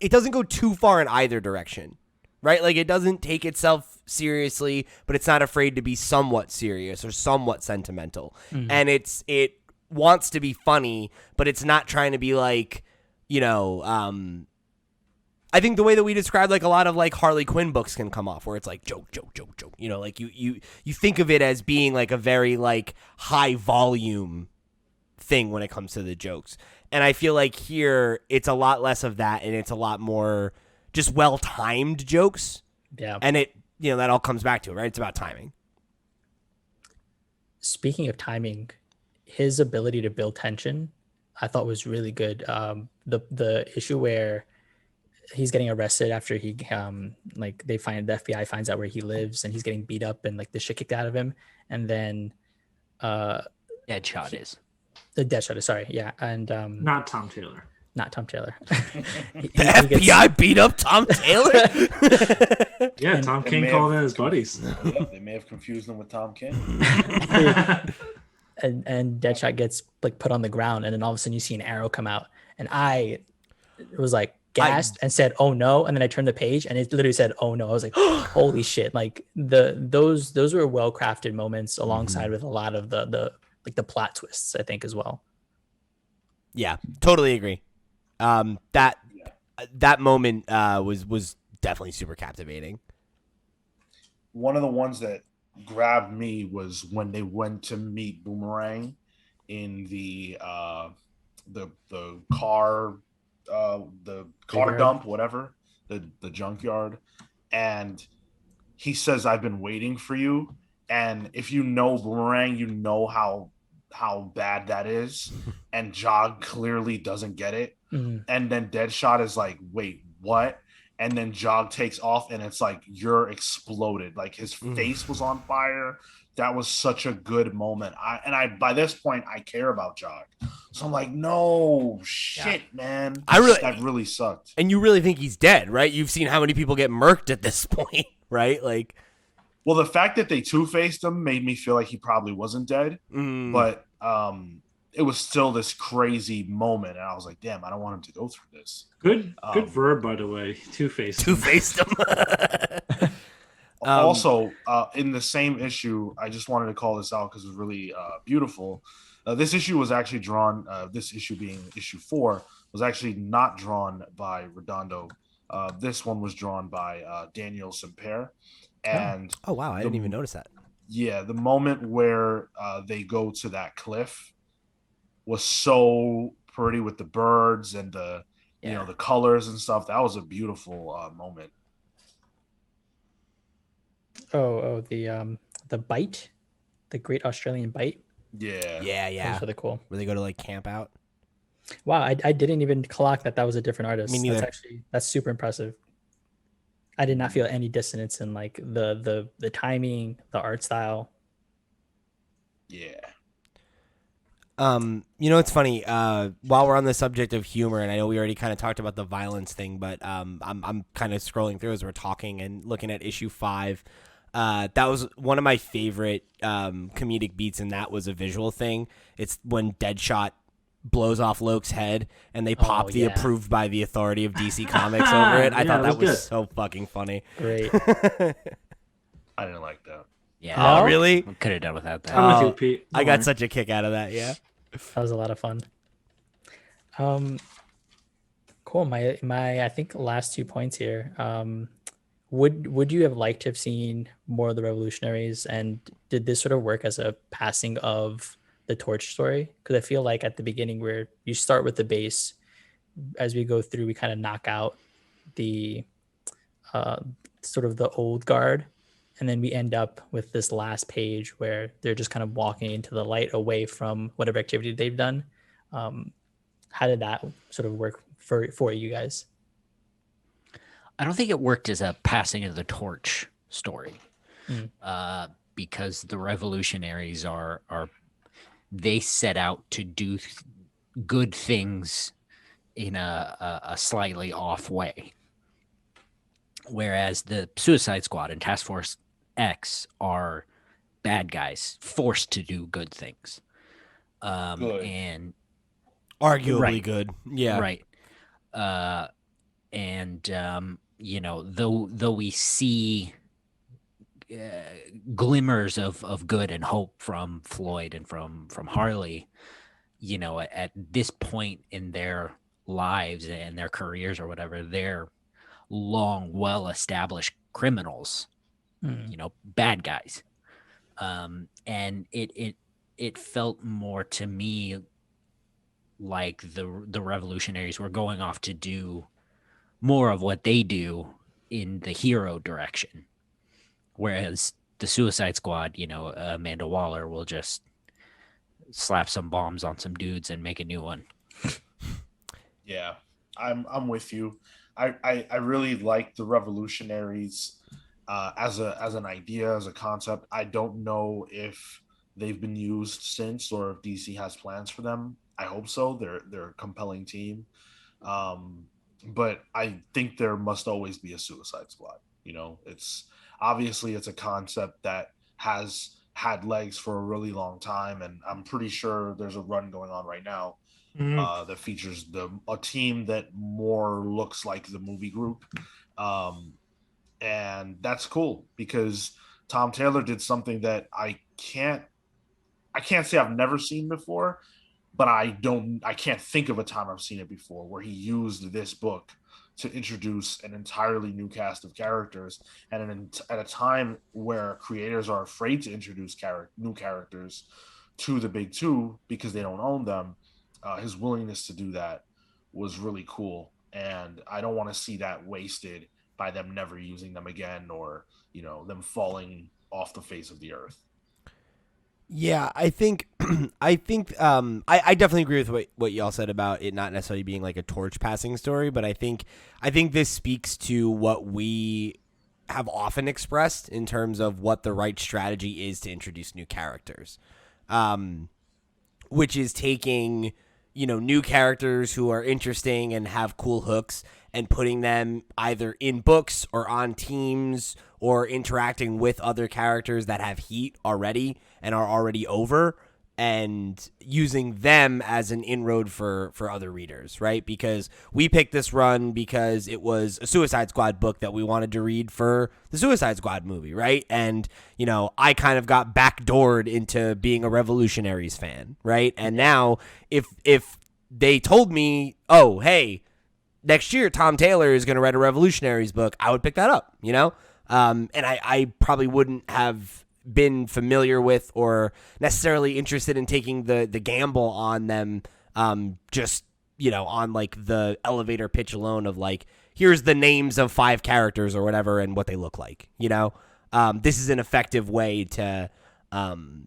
doesn't go too far in either direction. Right? Like it doesn't take itself seriously, but it's not afraid to be somewhat serious or somewhat sentimental. Mm-hmm. And it wants to be funny, but it's not trying to be like, I think the way that we describe like a lot of like Harley Quinn books can come off, where it's like joke, joke, joke, joke. You know, like you think of it as being like a very like high volume thing when it comes to the jokes. And I feel like here it's a lot less of that, and it's a lot more just well timed jokes. Yeah. And it, you know, that all comes back to it, right? It's about timing. Speaking of timing, his ability to build tension, I thought was really good. The issue where he's getting arrested after he like the FBI finds out where he lives, and he's getting beat up and like the shit kicked out of him, and then Deadshot is. the Deadshot is sorry, yeah, and Not Tom Taylor. not Tom Taylor. The FBI beat up Tom Taylor? Yeah, Tom King may called have- in his buddies. Yep, they may have confused him with Tom King. and Deadshot gets like put on the ground, and then all of a sudden you see an arrow come out, and I was like gasped and said, "Oh no!" And then I turned the page, and it literally said, "Oh no!" I was like, "Holy shit!" Like those were well crafted moments, alongside with a lot of the plot twists, I think, as well. Yeah, totally agree. That moment was definitely super captivating. One of the ones that grabbed me was when they went to meet Boomerang in the car the car Graveyard. dump, whatever, the junkyard, and he says, "I've been waiting for you." And if you know Boomerang, you know how bad that is. And Jog clearly doesn't get it. Mhm. And then Deadshot is like, "Wait, what?" And then Jog takes off, and it's like, you're exploded. Like his face was on fire. That was such a good moment. I by this point I care about Jog, so I'm like, no shit, man. That really sucked. And you really think he's dead, right? You've seen how many people get murked at this point, right? Like, well, the fact that they two-faced him made me feel like he probably wasn't dead, but it was still this crazy moment, and I was like, damn, I don't want him to go through this. Good verb, by the way. Two-faced. Two-faced him. Also, in the same issue, I just wanted to call this out because it was really beautiful. This issue was actually drawn, this issue being issue 4, was actually not drawn by Redondo. This one was drawn by Daniel Semper. And oh wow, I didn't even notice that. Yeah, the moment where they go to that cliff was so pretty with the birds and the you know the colors and stuff. That was a beautiful moment. The bite, the Great Australian Bite. Yeah. Yeah. That's really cool. Where they go to like camp out. Wow, I didn't even clock that was a different artist. Me neither. That's super impressive. I did not feel any dissonance in like the timing, the art style. Yeah. You know, it's funny. While we're on the subject of humor, and I know we already kind of talked about the violence thing, but I'm kind of scrolling through as we're talking and looking at issue 5. That was one of my favorite comedic beats, and that was a visual thing. It's when Deadshot blows off Loke's head and they pop the approved by the authority of DC Comics over it. I thought that was so fucking funny. Great. I didn't like that. Yeah. Oh, really? Could have done without that. I'm with you, Pete. I got such a kick out of that. Yeah. That was a lot of fun. Cool. My I think last 2 points here. Would you have liked to have seen more of the Revolutionaries, and did this sort of work as a passing of the torch story? Because I feel like at the beginning where you start with the base, as we go through, we kind of knock out the sort of the old guard, and then we end up with this last page where they're just kind of walking into the light away from whatever activity they've done. How did that sort of work for you guys? I don't think it worked as a passing of the torch story, because the revolutionaries are they set out to do good things in a slightly off way, whereas the Suicide Squad and Task Force X are bad guys forced to do good things, Good. and Arguably good. Yeah. right. You know, though we see glimmers of good and hope from Floyd and from Harley, you know, at this point in their lives and their careers or whatever, they're long, well-established criminals, Hmm. bad guys. And it felt more to me like the revolutionaries were going off to do more of what they do in the hero direction, whereas the Suicide Squad, Amanda Waller will just slap some bombs on some dudes and make a new one. Yeah, I'm with you. I really like the revolutionaries as an idea, as a concept. I don't know if they've been used since or if DC has plans for them. I hope so. They're a compelling team. Um, but I think there must always be a Suicide Squad. It's obviously it's a concept that has had legs for a really long time, and I'm pretty sure there's a run going on right now that features a team that more looks like the movie group, and that's cool because Tom Taylor did something that I can't say I've never seen before, but I can't think of a time I've seen it before where he used this book to introduce an entirely new cast of characters, and at a time where creators are afraid to introduce new characters to the big two because they don't own them. His willingness to do that was really cool, and I don't want to see that wasted by them never using them again, or them falling off the face of the earth. Yeah, I think I definitely agree with what y'all said about it not necessarily being like a torch passing story, but I think this speaks to what we have often expressed in terms of what the right strategy is to introduce new characters, which is taking new characters who are interesting and have cool hooks and putting them either in books or on teams or interacting with other characters that have heat already and are already over, and using them as an inroad for other readers, right? Because we picked this run because it was a Suicide Squad book that we wanted to read for the Suicide Squad movie, right? And, I kind of got backdoored into being a Revolutionaries fan, right? And now if they told me, oh, hey, next year Tom Taylor is going to write a Revolutionaries book, I would pick that up, and I probably wouldn't have been familiar with or necessarily interested in taking the gamble on them, just on like the elevator pitch alone of like, here's the names of 5 characters or whatever and what they look like. This is an effective way to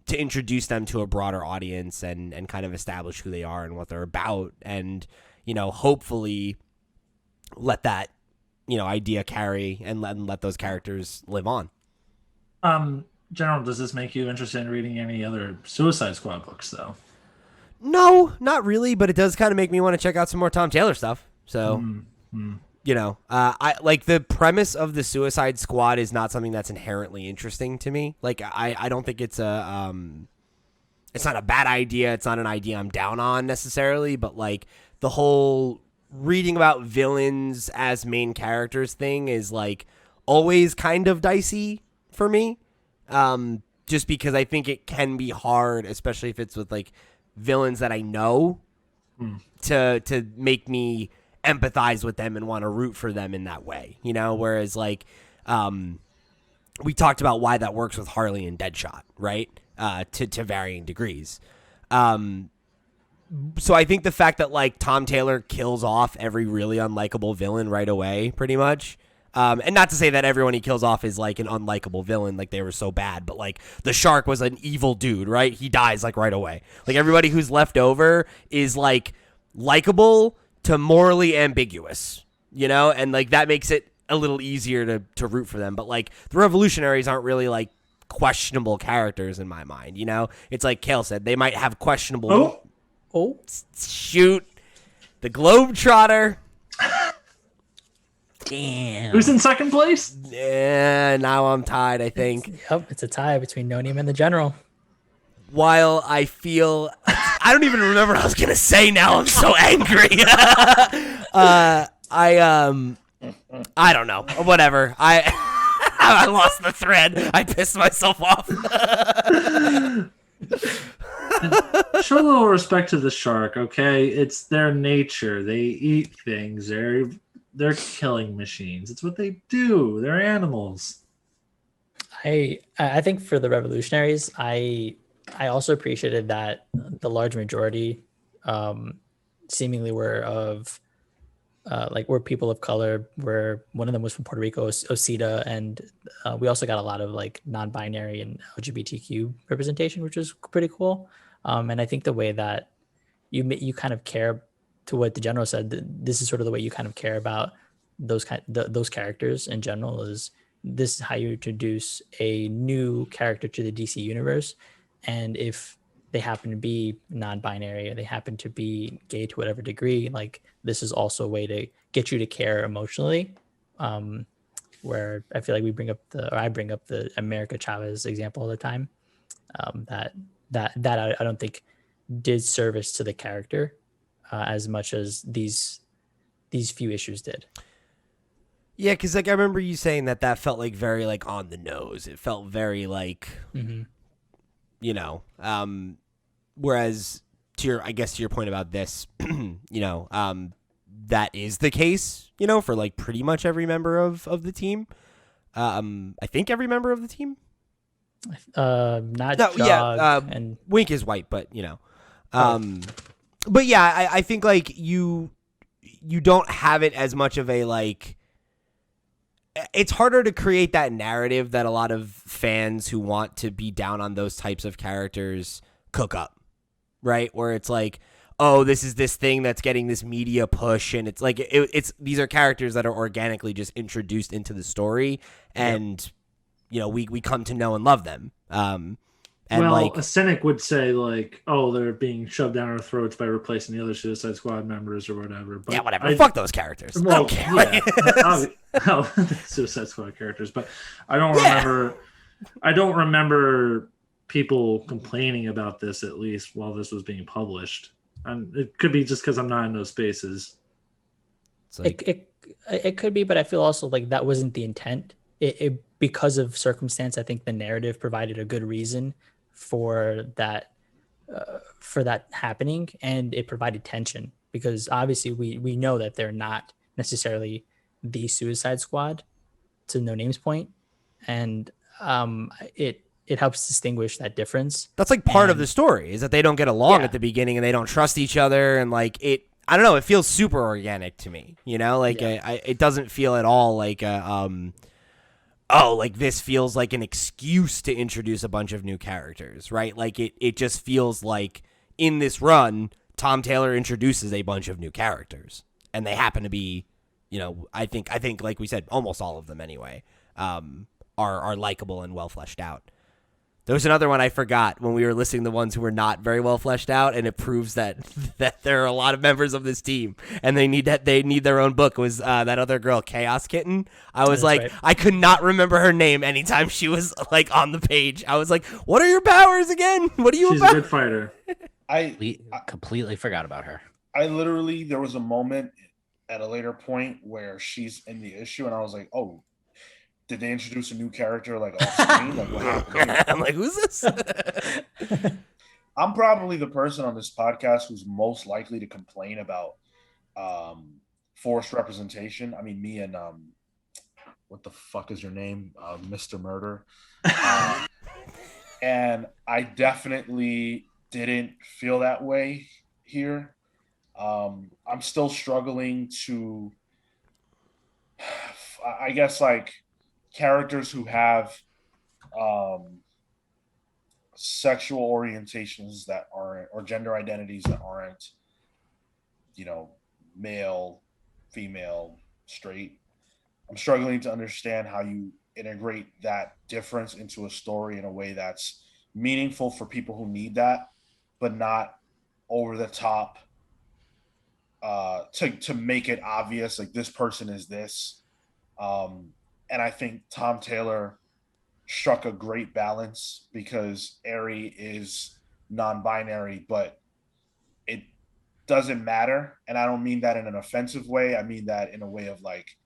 introduce them to a broader audience and kind of establish who they are and what they're about, and hopefully let that idea carry and let those characters live on. General, does this make you interested in reading any other Suicide Squad books, though? No, not really, but it does kind of make me want to check out some more Tom Taylor stuff. So, I like the premise of the Suicide Squad is not something that's inherently interesting to me. Like, I don't think it's it's not a bad idea. It's not an idea I'm down on necessarily, but like the whole reading about villains as main characters thing is like always kind of dicey for me. Just because I think it can be hard, especially if it's with like villains that I know, to make me empathize with them and want to root for them in that way, whereas like, we talked about why that works with Harley and Deadshot, right? To varying degrees. So I think the fact that like Tom Taylor kills off every really unlikable villain right away, pretty much, and not to say that everyone he kills off is like an unlikable villain, like they were so bad, but like the shark was an evil dude, right? He dies like right away. Like everybody who's left over is like likable to morally ambiguous, and like that makes it a little easier to root for them. But like the Revolutionaries aren't really like questionable characters in my mind, It's like Kale said, they might have questionable. Oh, shoot, the Globetrotter. Damn. Who's in second place? Yeah, now I'm tied, I think. Yep, it's a tie between No Name and the General. While I feel, I don't even remember what I was gonna say now. I'm so angry. I don't know. Whatever. I lost the thread. I pissed myself off. Show a little respect to the shark, okay? It's their nature. They eat things. they're killing machines. It's what they do. They're animals. I think for the revolutionaries, I also appreciated that the large majority seemingly were of like were people of color. Where one of them was from Puerto Rico, Osita, and we also got a lot of like non-binary and LGBTQ representation, which was pretty cool. And I think the way that you kind of care, to what the general said, this is sort of the way you kind of care about those characters in general. Is this is how you introduce a new character to the DC universe, and if they happen to be non-binary or they happen to be gay to whatever degree, like this is also a way to get you to care emotionally. Where I feel like I bring up the America Chavez example all the time. That I don't think did service to the character as much as these few issues did. Yeah, because like I remember you saying that felt like very like on the nose. It felt very like, you know, whereas I guess to your point about this, you know, that is the case, you know, for like pretty much every member of the team. I think every member of the team. Not no, Jog yeah, and Wink is white, but you know, but yeah, I think like you don't have it as much of a like. It's harder to create that narrative that a lot of fans who want to be down on those types of characters cook up, right? Where it's like, oh, this is this thing that's getting this media push, and it's like it's these are characters that are organically just introduced into the story, and you know we come to know and love them. And well, like a cynic would say like, oh, they're being shoved down our throats by replacing the other Suicide Squad members or whatever. But yeah, whatever. Fuck those characters. Well, I don't care. the Suicide Squad characters, but I don't remember. I don't remember people complaining about this, at least while this was being published. And it could be just because I'm not in those spaces. Like, it could be, but I feel also like that wasn't the intent. It because of circumstance, I think the narrative provided a good reason for that happening, and it provided tension because obviously we know that they're not necessarily the Suicide Squad, to No Name's point, and it helps distinguish that difference. That's like part of the story is that they don't get along at the beginning and they don't trust each other, and like I don't know, it feels super organic to me, you know, like it doesn't feel at all like oh, like this feels like an excuse to introduce a bunch of new characters, right? Like it just feels like in this run, Tom Taylor introduces a bunch of new characters, and they happen to be, you know, I think like we said, almost all of them anyway, are likable and well fleshed out. There was another one I forgot when we were listing the ones who were not very well fleshed out, and it proves that there are a lot of members of this team, and they need their own book. It was that other girl, Chaos Kitten. I was like, right. I could not remember her name anytime she was like on the page. I was like, what are your powers again? What are you She's about? a good fighter. I completely forgot about her. There was a moment at a later point where she's in the issue, and I was like, oh, did they introduce a new character like off screen? Like what happened? I'm like, who's this? I'm probably the person on this podcast who's most likely to complain about forced representation. I mean, me and what the fuck is your name? Mr. Murder. And I definitely didn't feel that way here. I'm still struggling to, I guess, like, characters who have sexual orientations that aren't, or gender identities that aren't, you know, male, female, straight. I'm struggling to understand how you integrate that difference into a story in a way that's meaningful for people who need that, but not over the top to make it obvious, like this person is this. And I think Tom Taylor struck a great balance because Aerie is non-binary, but it doesn't matter. And I don't mean that in an offensive way. I mean that in a way of like,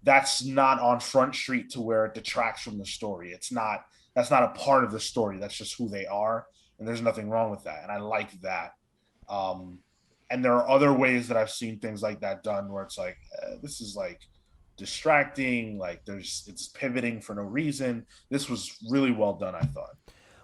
that's not on Front Street to where it detracts from the story. That's not a part of the story. That's just who they are. And there's nothing wrong with that. And I like that. And And there are other ways that I've seen things like that done where it's like, this is like distracting, like it's pivoting for no reason. This was really well done, I thought.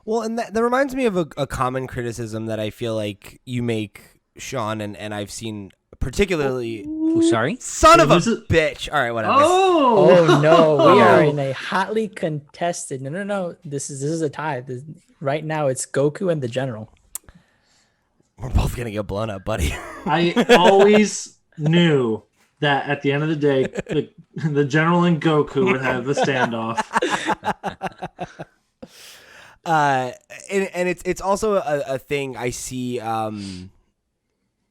Well, and that reminds me of a common criticism that I feel like you make, Sean, and I've seen particularly. Ooh, sorry? Son of a bitch. All right, whatever. Oh no, we are in a hotly contested. No. This is a tie. Right now, it's Goku and the General. We're both gonna get blown up, buddy. I always knew that at the end of the day, the General and Goku would have the standoff. And it's also a thing I see.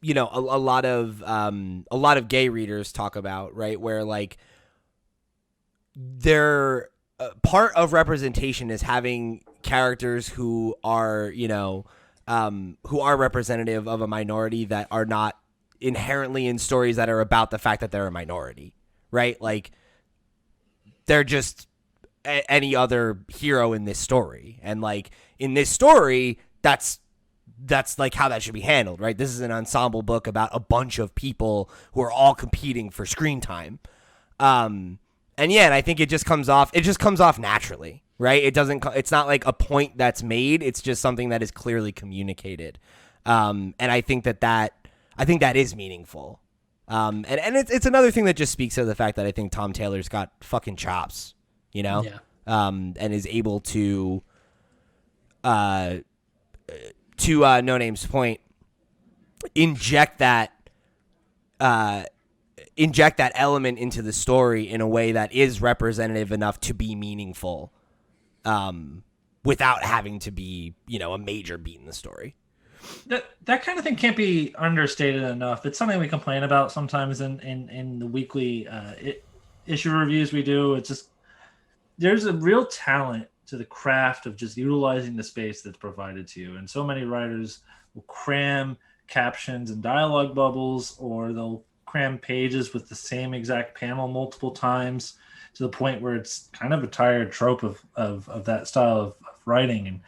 You know, a lot of gay readers talk about, right, where like they're part of representation is having characters who are, you know, who are representative of a minority that are not inherently in stories that are about the fact that they're a minority, right? Like they're just any other hero in this story. And like in this story, that's like how that should be handled, right? This is an ensemble book about a bunch of people who are all competing for screen time. And yeah, and I think it just comes off naturally, right? It's not like a point that's made. It's just something that is clearly communicated. And I think that is meaningful. And it's another thing that just speaks to the fact that I think Tom Taylor's got fucking chops, you know? Yeah. And is able to No Name's point, inject that element into the story in a way that is representative enough to be meaningful, without having to be, you know, a major beat in the story. That kind of thing can't be understated enough. It's something we complain about sometimes in the weekly issue reviews we do. It's just there's a real talent to the craft of just utilizing the space that's provided to you. And so many writers will cram captions and dialogue bubbles, or they'll cram pages with the same exact panel multiple times to the point where it's kind of a tired trope of that style of writing. And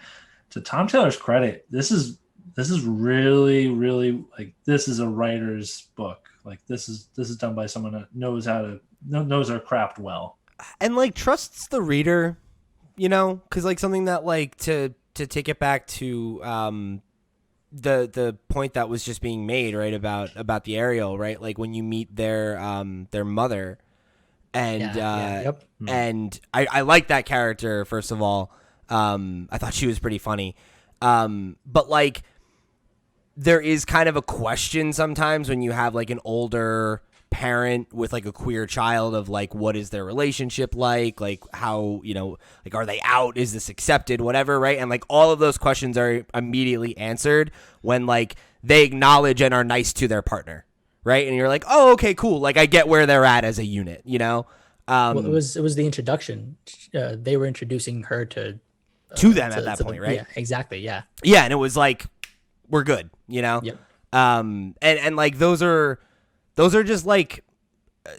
to Tom Taylor's credit, this is really, really, like, this is a writer's book. Like this is done by someone that knows their craft well. And like trusts the reader, you know, because like something that like to take it back to the point that was just being made, right, about the Ariel, right, like when you meet their mother, and and I like that character, first of all. I thought she was pretty funny, but like there is kind of a question sometimes when you have like an older parent with like a queer child of like, what is their relationship like how, you know, like, are they out, is this accepted, whatever, right? And like all of those questions are immediately answered when like they acknowledge and are nice to their partner, right? And you're like, oh, okay, cool, like I get where they're at as a unit, you know. Well, it was the introduction. They were introducing her to them at that point, right? Yeah, exactly. Yeah, and it was like, we're good, you know. Yep. And like those are just like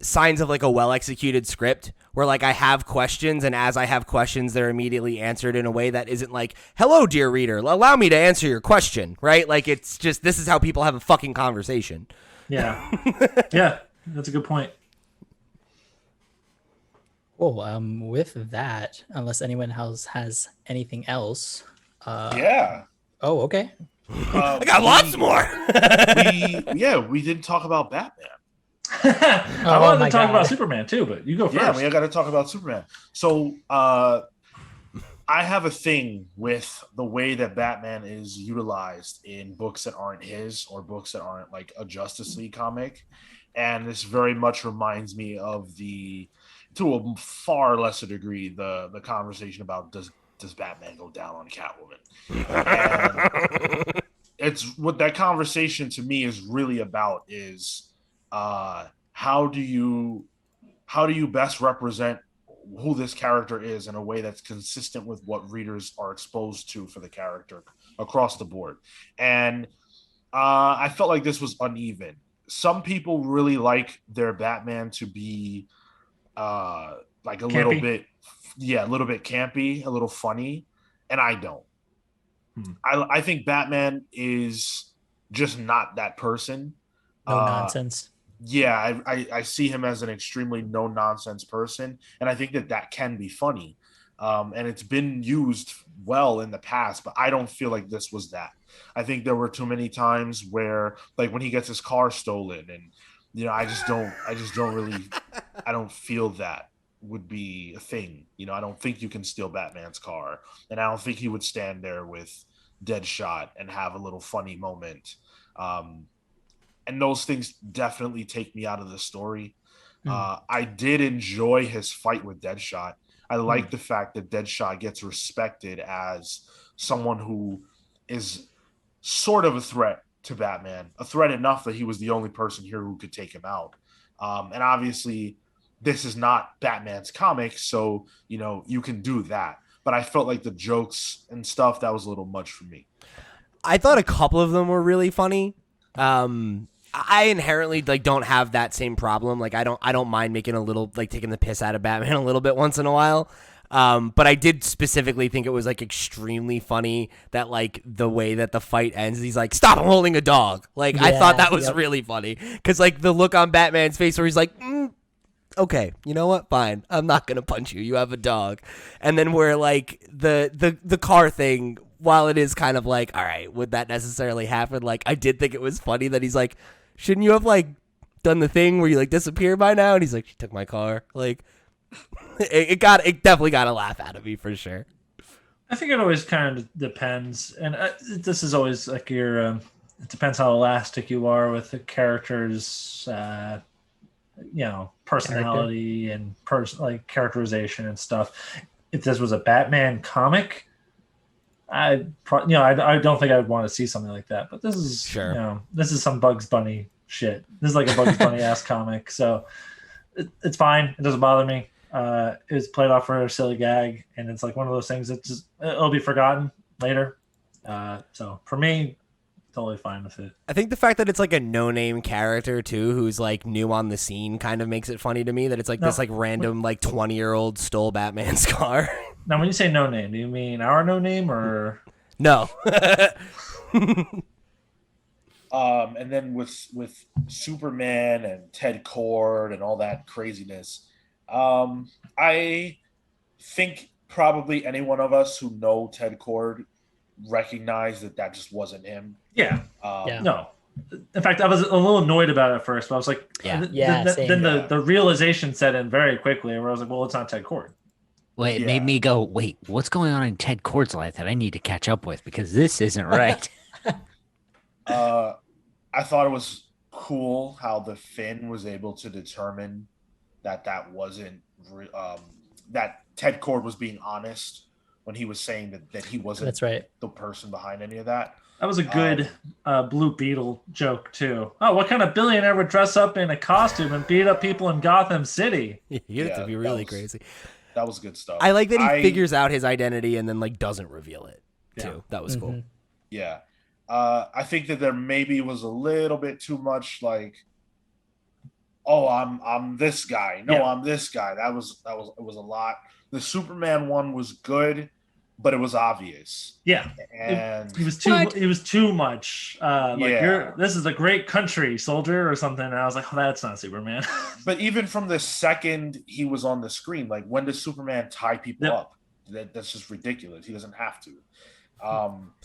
signs of like a well executed script where like I have questions, and as I have questions, they're immediately answered in a way that isn't like, hello, dear reader, allow me to answer your question, right? Like it's just, this is how people have a fucking conversation. Yeah. Yeah, that's a good point. Well, with that, unless anyone else has anything else. Yeah. Oh, okay. I got lots more. we didn't talk about Batman. I wanted to talk about Superman too, but you go first. Yeah, we got to talk about Superman. So I have a thing with the way that Batman is utilized in books that aren't his, or books that aren't like a Justice League comic. And this very much reminds me of to a far lesser degree, the conversation about does Batman go down on Catwoman? And it's what that conversation to me is really about is how do you best represent who this character is in a way that's consistent with what readers are exposed to for the character across the board. And I felt like this was uneven. Some people really like their Batman to be like a campy. little bit campy, a little funny, and I don't. I think Batman is just not that person. No Uh, nonsense. yeah, I see him as an extremely no nonsense person, and I think that that can be funny. And it's been used well in the past, but I don't feel like this was that. I think there were too many times where, like, when he gets his car stolen, and I just don't really, I don't feel that would be a thing. I don't think you can steal Batman's car, and I don't think he would stand there with Deadshot and have a little funny moment. Um, and those things definitely take me out of the story. I did enjoy his fight with Deadshot. I like the fact that Deadshot gets respected as someone who is sort of a threat to Batman, a threat enough that he was the only person here who could take him out. And obviously, this is not Batman's comic, so you can do that. But I felt like the jokes and stuff, that was a little much for me. I thought a couple of them were really funny. I inherently don't have that same problem. Like I don't mind making a little taking the piss out of Batman a little bit once in a while. But I did specifically think it was extremely funny that the way that the fight ends, he's like, "Stop! I'm holding a dog." I thought that was really funny because the look on Batman's face where he's like, "Okay, you know what? Fine, I'm not gonna punch you. You have a dog." And then where the car thing, while it is kind of all right, would that necessarily happen? I did think it was funny that he's like, "Shouldn't you have done the thing where you disappear by now?" And he's like, "She took my car." It definitely got a laugh out of me for sure. I think it always kind of depends, and this is always your. It depends how elastic you are with the character's, personality and characterization and stuff. If this was a Batman comic, I don't think I'd want to see something like that. But this is this is some Bugs Bunny shit. This is a Bugs Bunny ass comic, so it's fine. It doesn't bother me. It's played off for a silly gag, and it's one of those things that just it'll be forgotten later. So for me, totally fine with it. I think the fact that it's a no-name character too, who's new on the scene, kind of makes it funny to me that it's this random 20-year-old stole Batman's car. Now, when you say no name, do you mean our no name or no? And then with Superman and Ted Kord and all that craziness, I think probably any one of us who know Ted Kord recognize that just wasn't him. Yeah. No. In fact, I was a little annoyed about it at first, but I was like, then the realization set in very quickly, where I was like, well, it's not Ted Kord. Well, it made me go, wait, what's going on in Ted Kord's life that I need to catch up with because this isn't right. I thought it was cool how the Finn was able to determine that wasn't that Ted Kord was being honest when he was saying that he wasn't That's right. the person behind any of that. That was a good Blue Beetle joke too. Oh, what kind of billionaire would dress up in a costume and beat up people in Gotham City? You have to be really crazy. That was good stuff. I like that he figures out his identity and then doesn't reveal it too. That was cool. Yeah. I think that there maybe was a little bit too much oh, I'm this guy. No, I'm this guy. It was a lot. The Superman one was good, but it was obvious. Yeah. And he was too much. This is a great country, soldier, or something. And I was like, oh, that's not Superman. But even from the second he was on the screen, when does Superman tie people up? That's just ridiculous. He doesn't have to.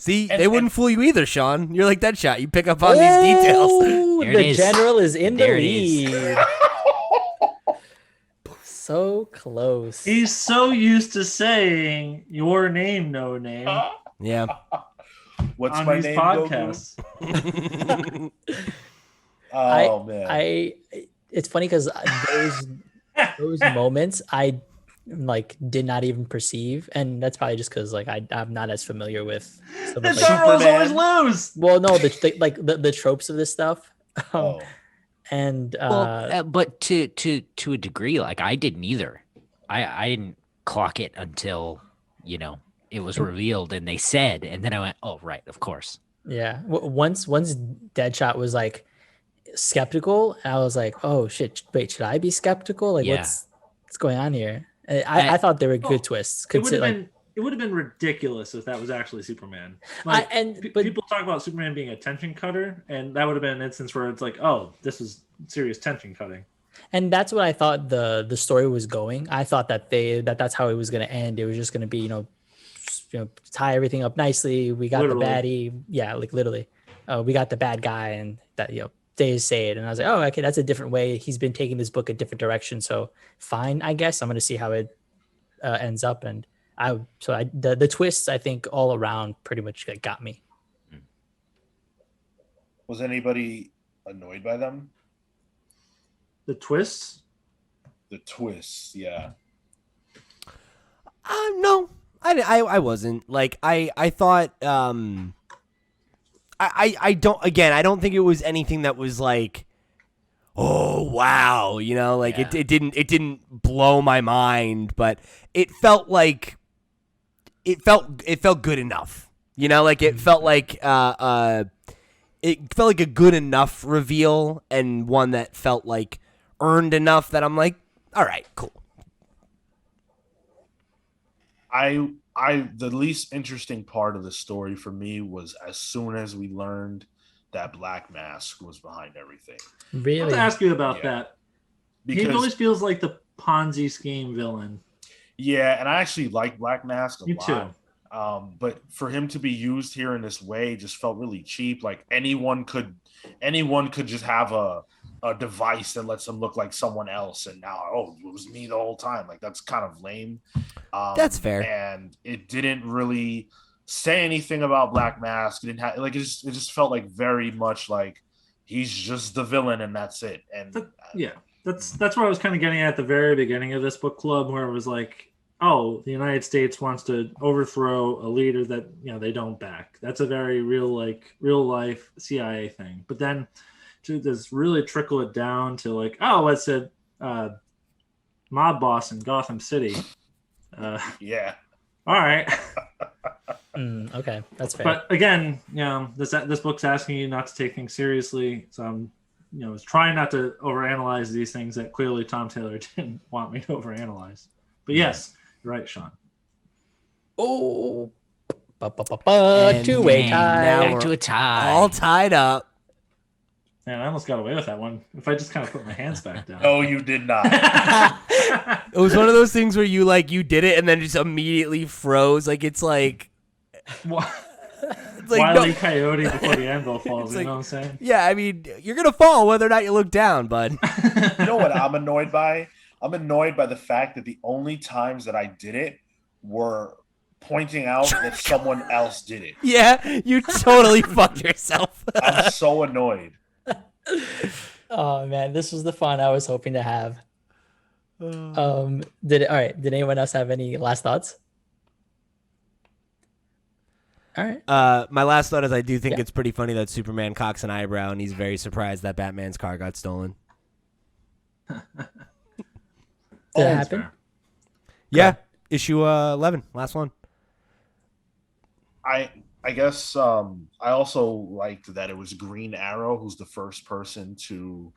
They wouldn't fool you either, Sean. You're like Deadshot. You pick up on these details. The general is in the lead. So close. He's so used to saying your name, no name. Yeah. What's on my these name? Podcasts. Man. It's funny because those moments I did not even perceive, and that's probably just because I'm not as familiar with some of Superman. Always lose. Well, no, the tropes of this stuff. And but to a degree, I didn't either. I didn't clock it until it was revealed and they said, and then I went, oh right, of course. Yeah. Once Deadshot was skeptical, I was like, oh shit, wait, should I be skeptical? What's going on here? I thought they were good twists. It it would have been ridiculous if that was actually Superman. Like, But people talk about Superman being a tension cutter, and that would have been an instance where it's like, oh, this is serious tension cutting. and that's what I thought the story was going. I thought that that's how it was going to end. It was just going to be, tie everything up nicely. We got Literally. the baddie. Yeah, like literally. We got the bad guy, and that, they say it. And I was like, oh, okay, that's a different way. He's been taking this book a different direction. So fine, I guess. I'm going to see how it ends up. And the twists, I think, all around pretty much got me. Was anybody annoyed by them? The twists? The twists, yeah. No, I wasn't. Like, I thought, I don't think it was anything that was like, oh wow, like Yeah. it didn't blow my mind, but it felt like it felt good enough. Like it felt like a good enough reveal, and one that felt like earned enough that I'm like, all right, cool. The least interesting part of the story for me was as soon as we learned that Black Mask was behind everything. I have Really? to ask you about Yeah. that. Because He always feels like the Ponzi scheme villain. yeah, and I actually like Black Mask a Me lot. too. But for him to be used here in this way just felt really cheap. Like anyone could just have a device that lets them look like someone else, and now it was me the whole time. Like that's kind of lame. That's fair. And it didn't really say anything about Black Mask. It didn't have it just felt like very much like he's just the villain and that's it. And Yeah, that's what I was kind of getting at the very beginning of this book club, where it was like, oh, the United States wants to overthrow a leader that they don't back. That's a very real life CIA thing. But then to just really trickle it down to like, oh, it's a mob boss in Gotham City. yeah. All right. Okay, that's fair. But again, this book's asking you not to take things seriously. So I'm, was trying not to overanalyze these things that clearly Tom Taylor didn't want me to overanalyze. But yes, you're right, Sean. Oh, And two-way now tie. we're Back to a tie. all tied up. Man, I almost got away with that one. If I just kind of put my hands back down. No, you did not. It was one of those things where you did it and then just immediately froze. Like it's like Wile E. Coyote before the anvil falls. It's You know what I'm saying? Yeah, I mean, you're gonna fall whether or not you look down, bud. You know what I'm annoyed by? I'm annoyed by the fact that the only times that I did it were pointing out that someone else did it. Yeah, you totally fucked yourself. I'm so annoyed. Oh man, this was the fun I was hoping to have. Did anyone else have any last thoughts? All right. My last thought is I do think Yeah. it's pretty funny that Superman cocks an eyebrow and he's very surprised that Batman's car got stolen. Did it That's happen? fair. Yeah, issue 11, last one. I guess I also liked that it was Green Arrow who's the first person to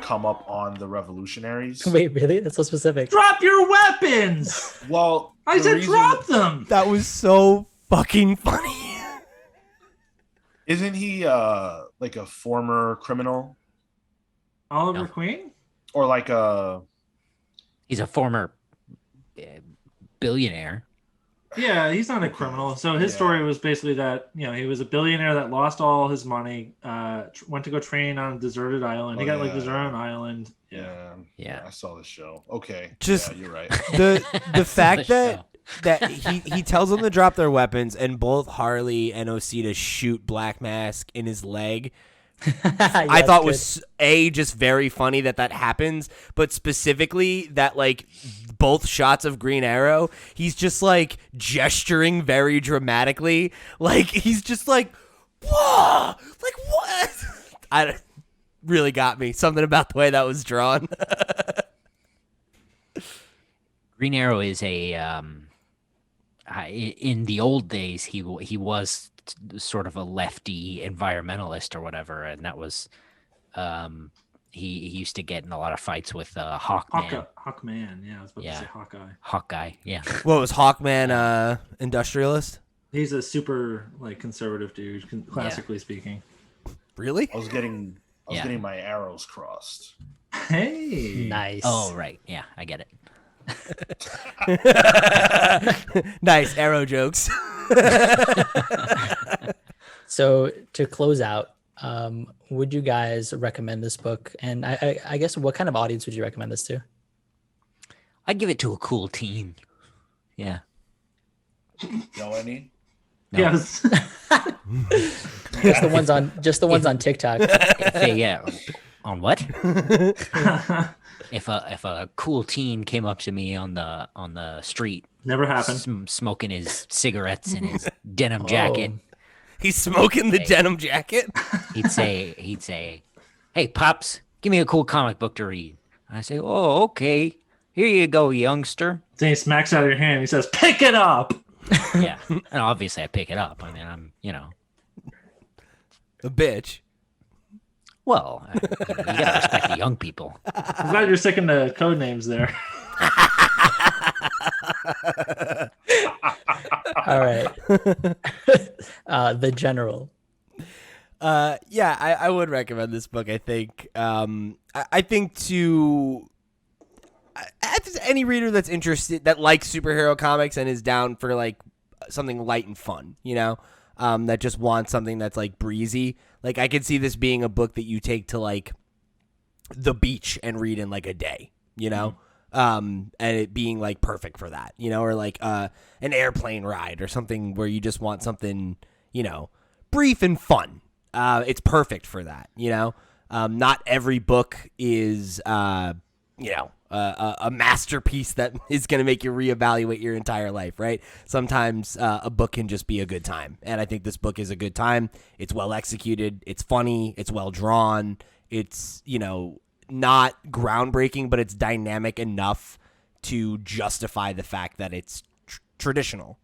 come up on the Revolutionaries. Wait, really? That's so specific. Drop your weapons! Well, I the said reason- drop them! That was so fucking funny. Isn't he like a former criminal Oliver No. Queen? or like a? He's a former billionaire. Yeah, he's not a criminal. So his Yeah. story was basically that, he was a billionaire that lost all his money, went to go train on a deserted island. He Oh, got like yeah. deserted island. Yeah. I saw the show. Okay, Just- yeah, you're right. The fact the that he tells them to drop their weapons and both Harley and Osita shoot Black Mask in his leg. I thought was just very funny that happens, but specifically that both shots of Green Arrow, he's just gesturing very dramatically, he's just whoa, what? I really got me. Something about the way that was drawn. Green Arrow is a in the old days he was sort of a lefty environmentalist or whatever, and that was he used to get in a lot of fights with Hawkman. Hawkman. Yeah, I was about to say Hawkeye. Hawkeye. Yeah. What was Hawkman? Industrialist? He's a super like conservative dude, classically speaking. Really? I was getting my arrows crossed. Hey, Nice. Oh right. Yeah, I get it. Nice arrow jokes. So to close out, would you guys recommend this book? And I guess what kind of audience would you recommend this to? I'd give it to a cool teen. Yeah. Know any? No. yes. Just the ones on TikTok. On what? If a cool teen came up to me on the street, Never happened. smoking his cigarettes in his denim jacket, He's smoking the denim jacket. he'd say, "Hey, pops, give me a cool comic book to read." I say, "Oh, okay. Here you go, youngster." Then he smacks out of your hand. He says, "Pick it up." Yeah, and obviously I pick it up. I mean, I'm A bitch. well, you gotta respect the young people. I'm glad you're sticking to code names there. All right. The General. Yeah, I would recommend this book. I think. I think to any reader that's interested, that likes superhero comics and is down for like something light and fun, that just wants something that's like breezy. Like I could see this being a book that you take to like the beach and read in like a day, and it being like perfect for that, or like an airplane ride or something where you just want something, brief and fun. It's perfect for that, not every book is, a masterpiece that is going to make you reevaluate your entire life, right? Sometimes a book can just be a good time, and I think this book is a good time. It's well executed. It's funny. It's well drawn. It's, not groundbreaking, but it's dynamic enough to justify the fact that it's traditional.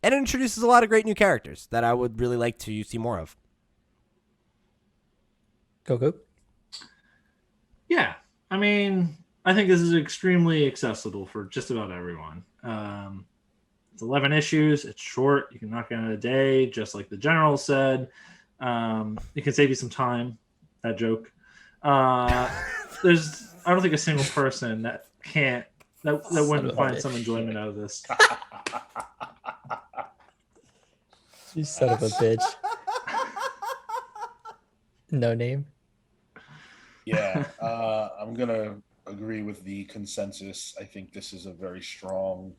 And it introduces a lot of great new characters that I would really like to see more of. Go. Yeah. I mean, I think this is extremely accessible for just about everyone. It's 11 issues. It's short. You can knock it out in a day, just like the General said. It can save you some time. That joke. I don't think a single person that wouldn't find some enjoyment out of this. You son of a bitch. No name. Yeah, I'm gonna agree with the consensus. I think this is a very strong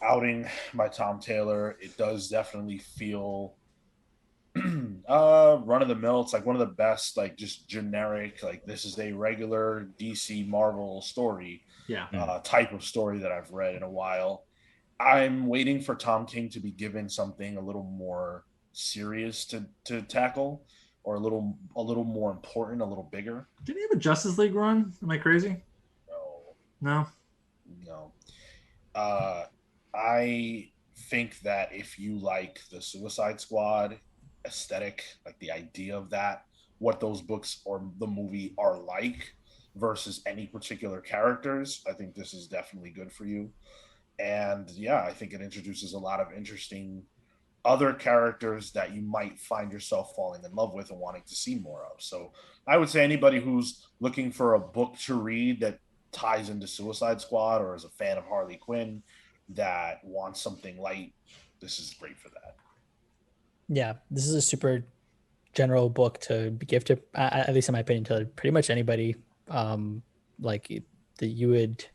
outing by Tom Taylor. It does definitely feel run of the mill. It's like one of the best, like just generic, like this is a regular DC Marvel story, type of story that I've read in a while. I'm waiting for Tom King to be given something a little more serious to tackle, or a little more important, a little bigger. Didn't he have a Justice League run? Am I crazy? No. I think that if you like the Suicide Squad aesthetic, like the idea of that, what those books or the movie are like versus any particular characters, I think this is definitely good for you. And yeah, I think it introduces a lot of interesting other characters that you might find yourself falling in love with and wanting to see more of. So I would say anybody who's looking for a book to read that ties into Suicide Squad, or is a fan of Harley Quinn that wants something light, this is great for that. Yeah, this is a super general book to give to, at least in my opinion, to pretty much anybody. Like that you would.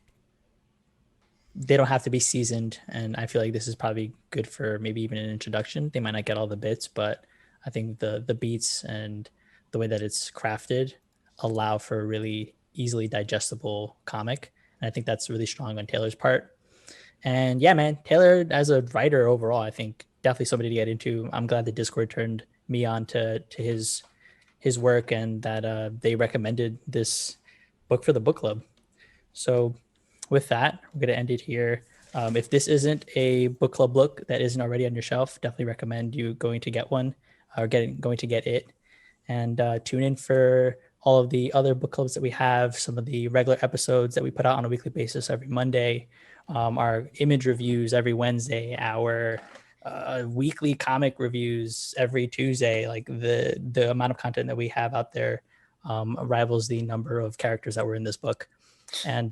They don't have to be seasoned, and I feel like this is probably good for maybe even an introduction. They might not get all the bits, but I think the beats and the way that it's crafted allow for a really easily digestible comic, and I think that's really strong on Taylor's part. And yeah, man, Taylor as a writer overall, I think definitely somebody to get into. I'm glad that Discord turned me on to his work, and that they recommended this book for the book club. So with that, we're going to end it here. If this isn't a book club book that isn't already on your shelf, definitely recommend you going to get one, or going to get it. And tune in for all of the other book clubs that we have, some of the regular episodes that we put out on a weekly basis every Monday, our image reviews every Wednesday, our weekly comic reviews every Tuesday. Like the amount of content that we have out there rivals the number of characters that were in this book. And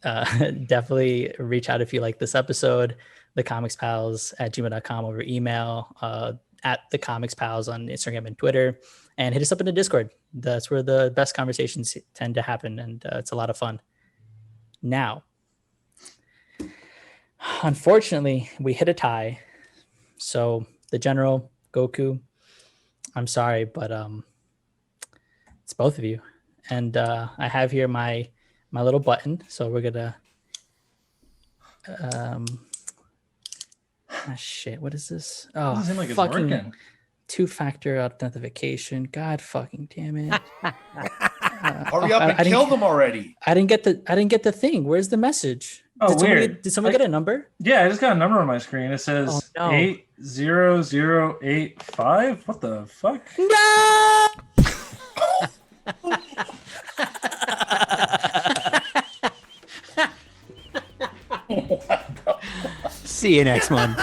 definitely reach out if you like this episode, thecomicspals@gmail.com over email, at the Comics Pals on Instagram and Twitter, and hit us up in the Discord. That's where the best conversations tend to happen, and it's a lot of fun. Now, unfortunately, we hit a tie. So the General, Goku, I'm sorry, but it's both of you. And I have here my little button. So we're gonna shit, what is this? Oh, Doesn't seem like it's fucking working. two-factor authentication. God fucking damn it. Hurry up and kill them already. I didn't get the thing. Where's the message? Oh, weird. Did someone get a number? Yeah, I just got a number on my screen. It says 80085. What the fuck? No! See you next month.